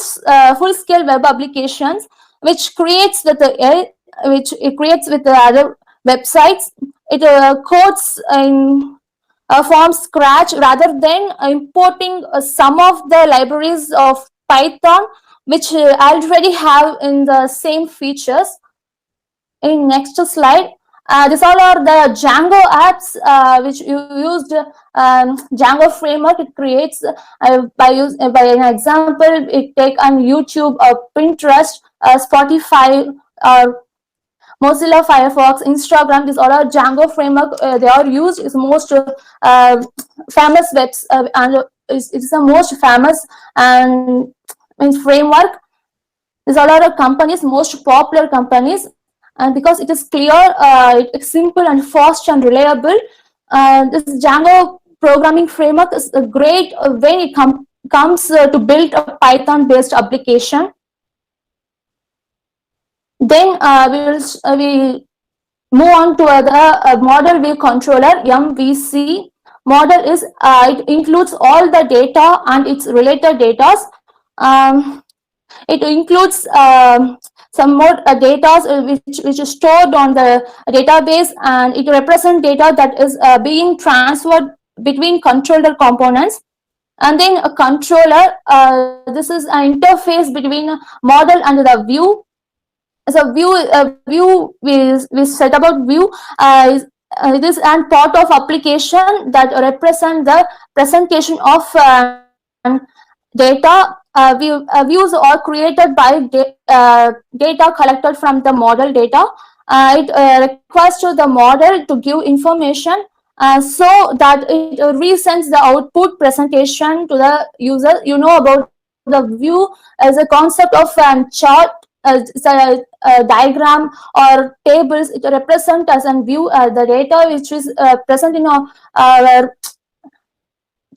scale web applications, which creates with the other websites. It codes in from scratch rather than importing some of the libraries of Python, which already have in the same features. In next slide, these all are the Django apps which you used Django framework. It creates by an example. It take on YouTube or Pinterest, Spotify, or Mozilla Firefox, Instagram. These all are Django framework. They are used. Is most famous webs and it's the most famous and framework. These all are companies, most popular companies, and because it is clear, it's simple and fast and reliable. This Django programming framework is great when it comes to build a Python-based application. Then we move on to the model view controller, MVC. Model is it includes all the data and its related data. It includes some more data which is stored on the database, and it represents data that is being transferred between controller components. And then a controller, this is an interface between a model and the view. So view we set about view it is an part of application that represent the presentation of data. Views are created by data collected from the model data. It requires to the model to give information so that it resends the output presentation to the user. You know about the view as a concept of chart, diagram or tables. It represents as a view the data which is present in our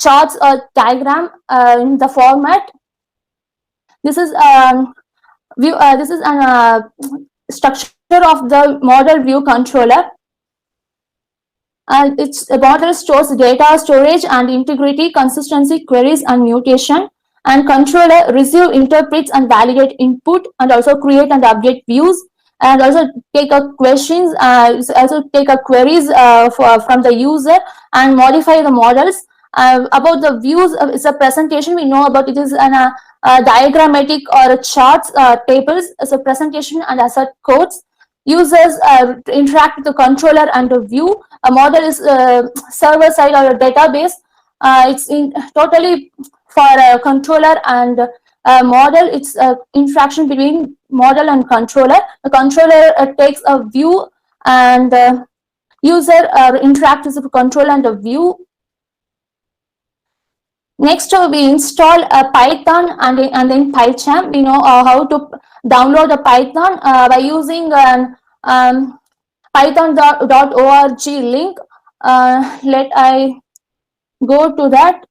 charts or diagram in the format. This is view. This is an structure of the model view controller. Its model stores data storage and integrity, consistency, queries, and mutation. And controller receive, interprets, and validate input, and also create and update views, and also take a questions, also take a queries from the user and modify the models. About the views, it's a presentation we know about. It is an diagrammatic or charts, tables as a presentation and asset codes. Users interact with the controller and the view. A model is server side or a database. It's totally for a controller and model. It's interaction between model and controller. The controller takes a view and user interacts with the controller and the view. Next, we install a Python and then PyCharm. We know how to download a Python by using python.org link. Let I go to that.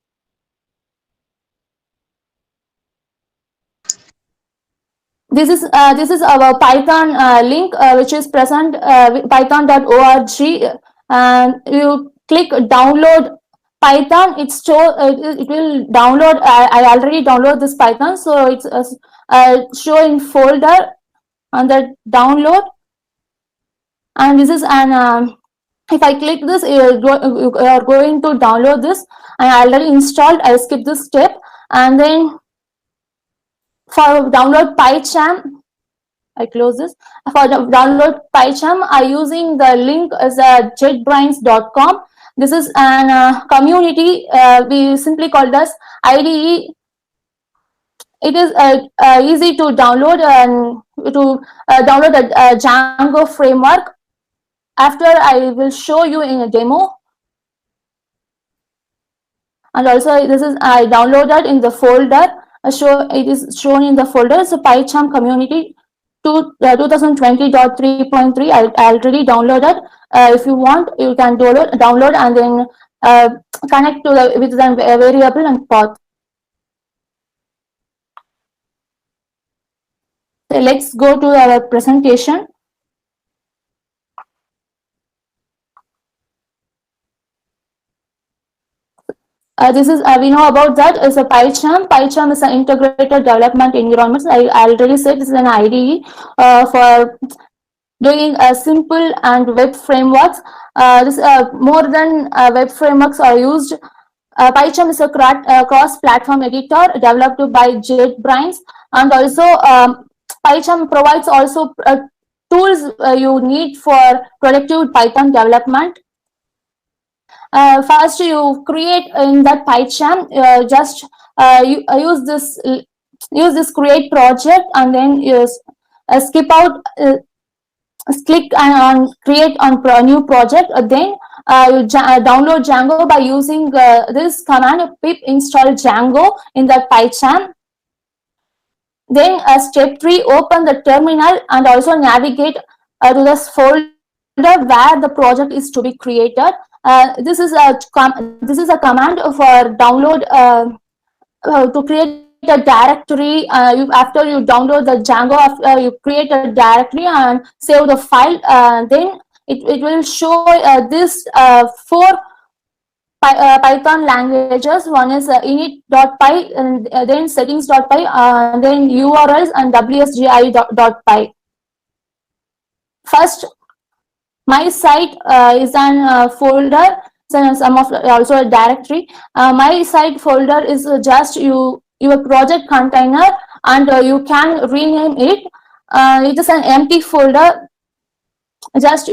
This is our Python link which is present python.org, and you click download Python. It will download. I already download this Python, so it's showing folder on the download. And this is an if I click this, you are going to download this. I already installed. I skip this step, and then for download PyCharm, I close this. For download PyCharm, I using the link as jetbrains.com. This is an community. We simply called as IDE. It is easy to download and to download the Django framework. After, I will show you in a demo. And also, this is I downloaded in the folder. It is shown in the folder. So PyCharm community 2020.3.3. I already downloaded. If you want, you can download and then connect to the with the variable and path. So let's go to our presentation. This is we know about that is a PyCharm. PyCharm is an integrated development environment. I already said this is an IDE for doing a simple and web frameworks. More than web frameworks are used. PyCharm is a cross-platform editor developed by JetBrains, and also PyCharm provides also tools you need for productive Python development. First, you create in that PyCharm. Just use this create project, and then you skip out. Click on create on new project. Then you download Django by using this command pip install Django in the PyCharm. Then step 3, open the terminal and also navigate to this folder where the project is to be created. This is a command for download to create a directory. After you download the Django, you create a directory and save the file. Then it will show this 4 Python languages. One is init.py, and then settings.py, then URLs and wsgi.py. First, my site is an folder. Some of also a directory. My site folder is just your project container, and you can rename it. It is an empty folder. You just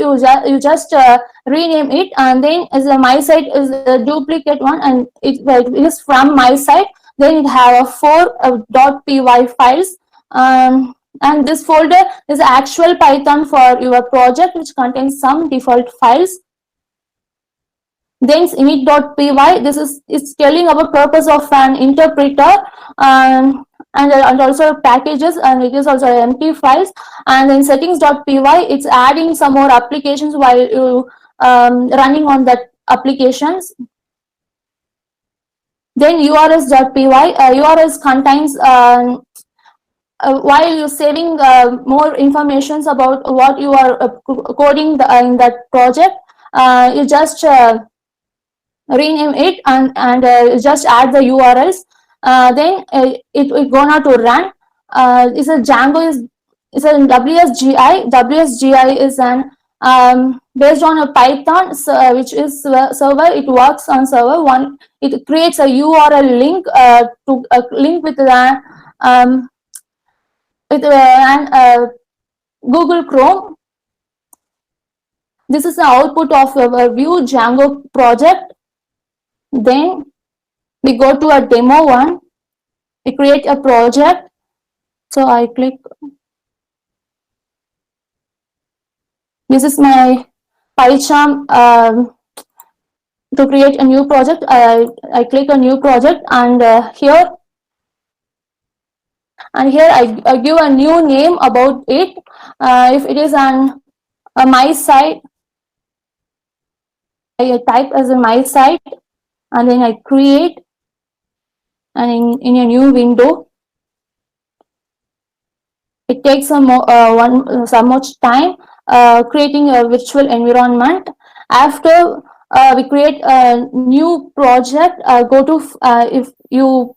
rename it, and then as a my site is a duplicate one, and it is from my site. Then it have a 4.py files, and this folder is actual Python for your project, which contains some default files. Then init.py, this is it's telling about purpose of an interpreter, and also packages, and it is also empty files. And then settings.py, it's adding some more applications while you running on that applications. Then urls.py, urls contains while you're saving more informations about what you are coding in that project, you just rename it and just add the URLs. Then it gonna to run. It's a Django is a WSGI. WSGI is an based on a Python, which is server. It works on server one. It creates a URL link to link with the Google Chrome. This is the output of our Vue Django project. Then we go to a demo one. We create a project. So I click. This is my PyCharm to create a new project. I click a new project, and here I give a new name about it. If it is on my site, I type as a my site, and then I create, and in a new window. It takes some much time creating a virtual environment. After we create a new project, go to if you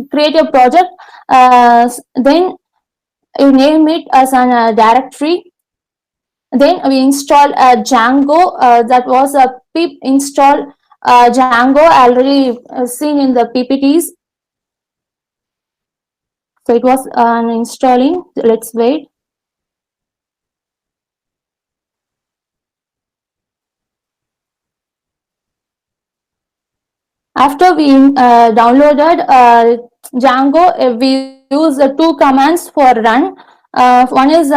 create a project, then you name it as a directory. Then we install a Django. That was a pip install Django, already seen in the PPTs. So it was installing. Let's wait. After we downloaded Django, we use two commands for run. One is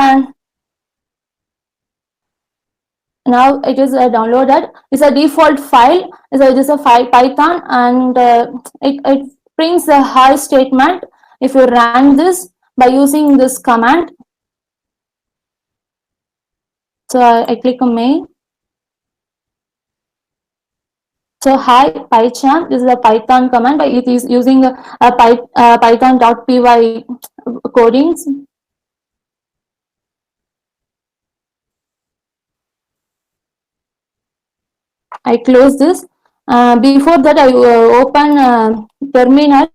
now it is downloaded. It's a default file. It is a file Python, and it brings a hi statement. If you run this by using this command, so I click on main. So hi PyCharm, this is a Python command, but it is using a python.py codings. I close this. Before that, I open terminal.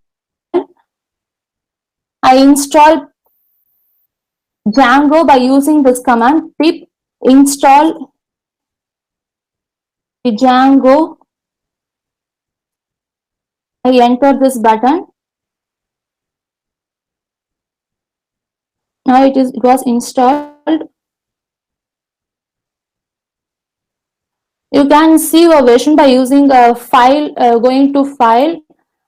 I install Django by using this command pip install Django. I enter this button. Now it was installed. You can see a version by using a file, going to file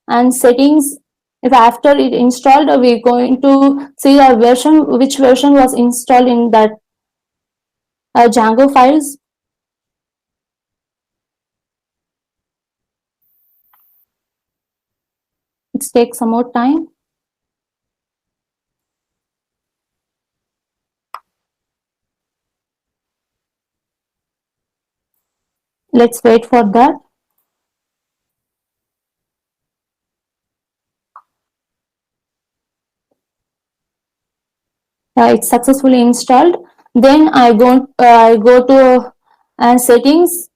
and settings. If after it installed, we're going to see a version, which version was installed in that Django files. It takes some more time. Let's wait for that. It's successfully installed. Then I go to settings.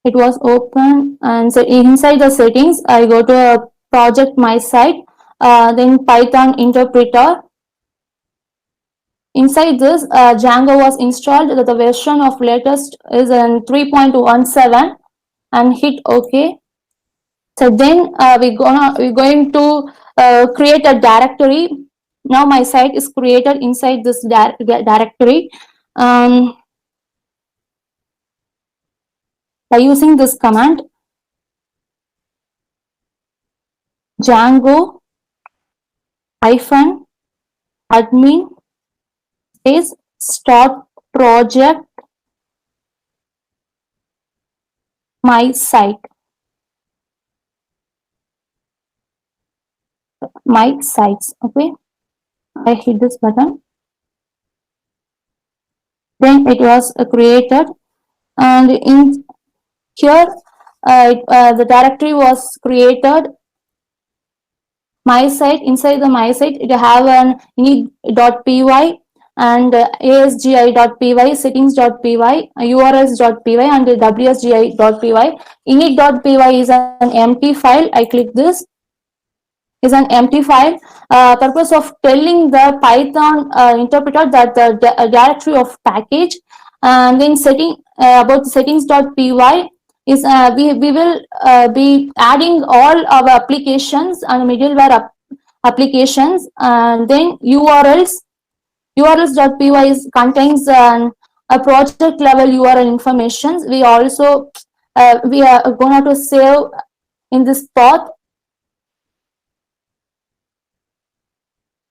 It was open, and so inside the settings, I go to a project my site, then Python interpreter. Inside this, Django was installed. The version of latest is in 3.17, and hit OK. So then we're going to create a directory. Now my site is created inside this directory. By using this command, Django -admin is start project my site. My sites. Okay, I hit this button. Then it was created, and in here the directory was created. My site, inside the my site, it have an init.py and asgi.py, settings.py, urls.py, and wsgi.py. Init.py is an empty file. I click this. Is an empty file. Purpose of telling the Python interpreter that the directory of package, and then setting about settings.py is we will be adding all our applications and middleware applications, and then urls.py contains a project level URL information. We also we are going to save in this path.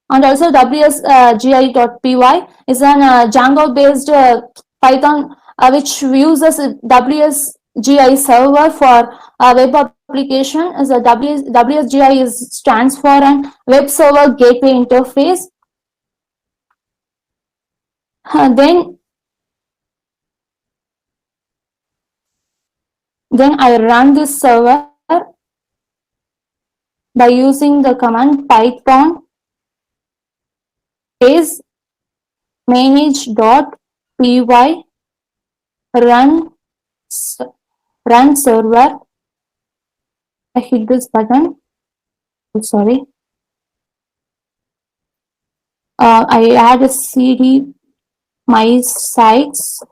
And also wsgi.py is an Django based Python which uses WSGI server for web application. As a WSGI stands for an web server gateway interface. Then I run this server by using the command python is manage.py run server. I hit this button. Sorry. I add a cd my sites.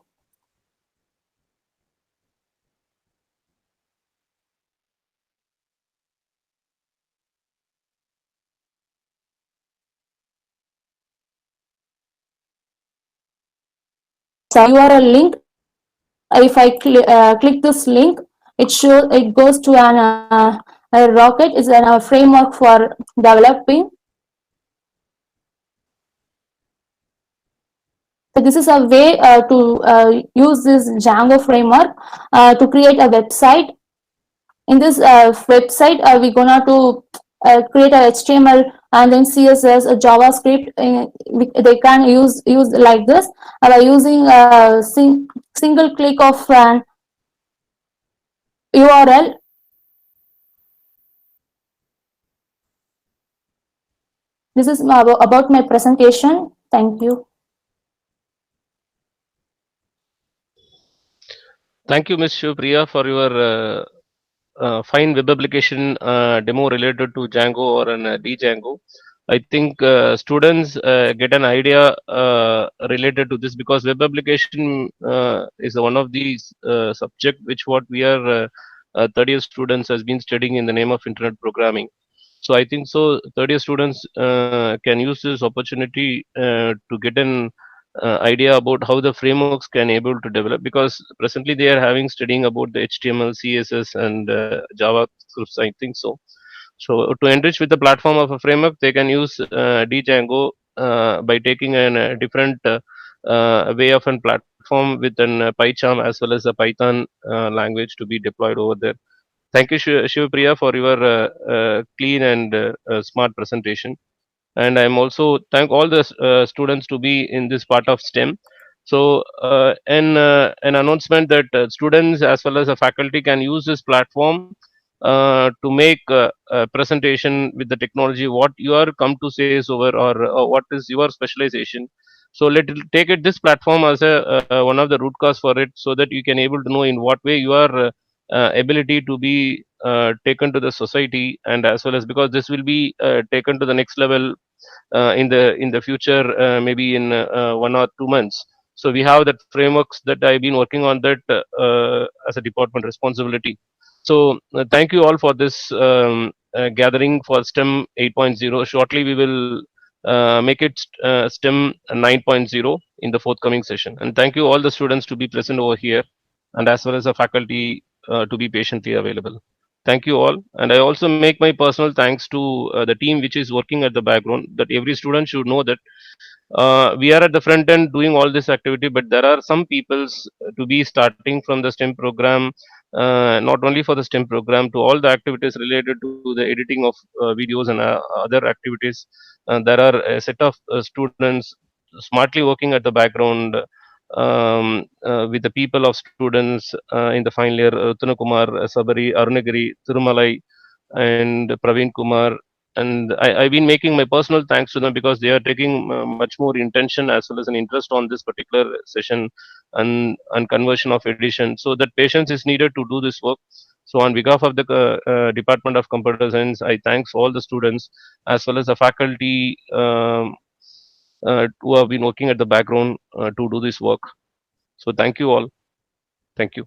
URL link. If I click this link, it goes to an a Rocket is a framework for developing. So this is a way to use this Django framework to create a website. In this website, we're gonna to create a HTML and then CSS, a JavaScript. They can use like this by using a single click of an URL. This is about my presentation. Thank you. Thank you, Ms. Shivpriya, for your fine web application demo related to Django or an Django. I think students get an idea related to this, because web application is one of these subject which what we are third year students has been studying in the name of internet programming. So I think so third year students can use this opportunity to get an idea about how the frameworks can able to develop, because presently they are having studying about the HTML, CSS, and Java scripts. I think so. So to enrich with the platform of a framework, they can use Django by taking a different way of a platform with an PyCharm as well as a Python language to be deployed over there. Thank you, Shivpriya, for your clean and smart presentation. And I'm also thank all the students to be in this part of STEM. So an announcement that students as well as the faculty can use this platform to make a presentation with the technology what you are come to say is over, or what is your specialization. So take it this platform as a one of the root cause for it, so that you can able to know in what way your ability to be taken to the society, and as well as because this will be taken to the next level in the future, maybe in 1 or 2 months. So we have that frameworks that I've been working on that as a department responsibility. So thank you all for this gathering for STEM 8.0. Shortly, we will make it STEM 9.0 in the forthcoming session. And thank you all the students to be present over here, and as well as the faculty to be patiently available. Thank you all. And I also make my personal thanks to the team which is working at the background, that every student should know that we are at the front end doing all this activity, but there are some peoples to be starting from the STEM program, not only for the STEM program, to all the activities related to the editing of videos and other activities. There are a set of students smartly working at the background with the people of students in the final year, Rutana Kumar, Sabari, Arunagiri, Thirumalai, and Praveen Kumar. And I've been making my personal thanks to them because they are taking much more intention as well as an interest on this particular session and conversion of edition. So that patience is needed to do this work. So on behalf of the Department of Computer Science, I thanks all the students as well as the faculty who have been working at the background to do this work. So thank you all. Thank you.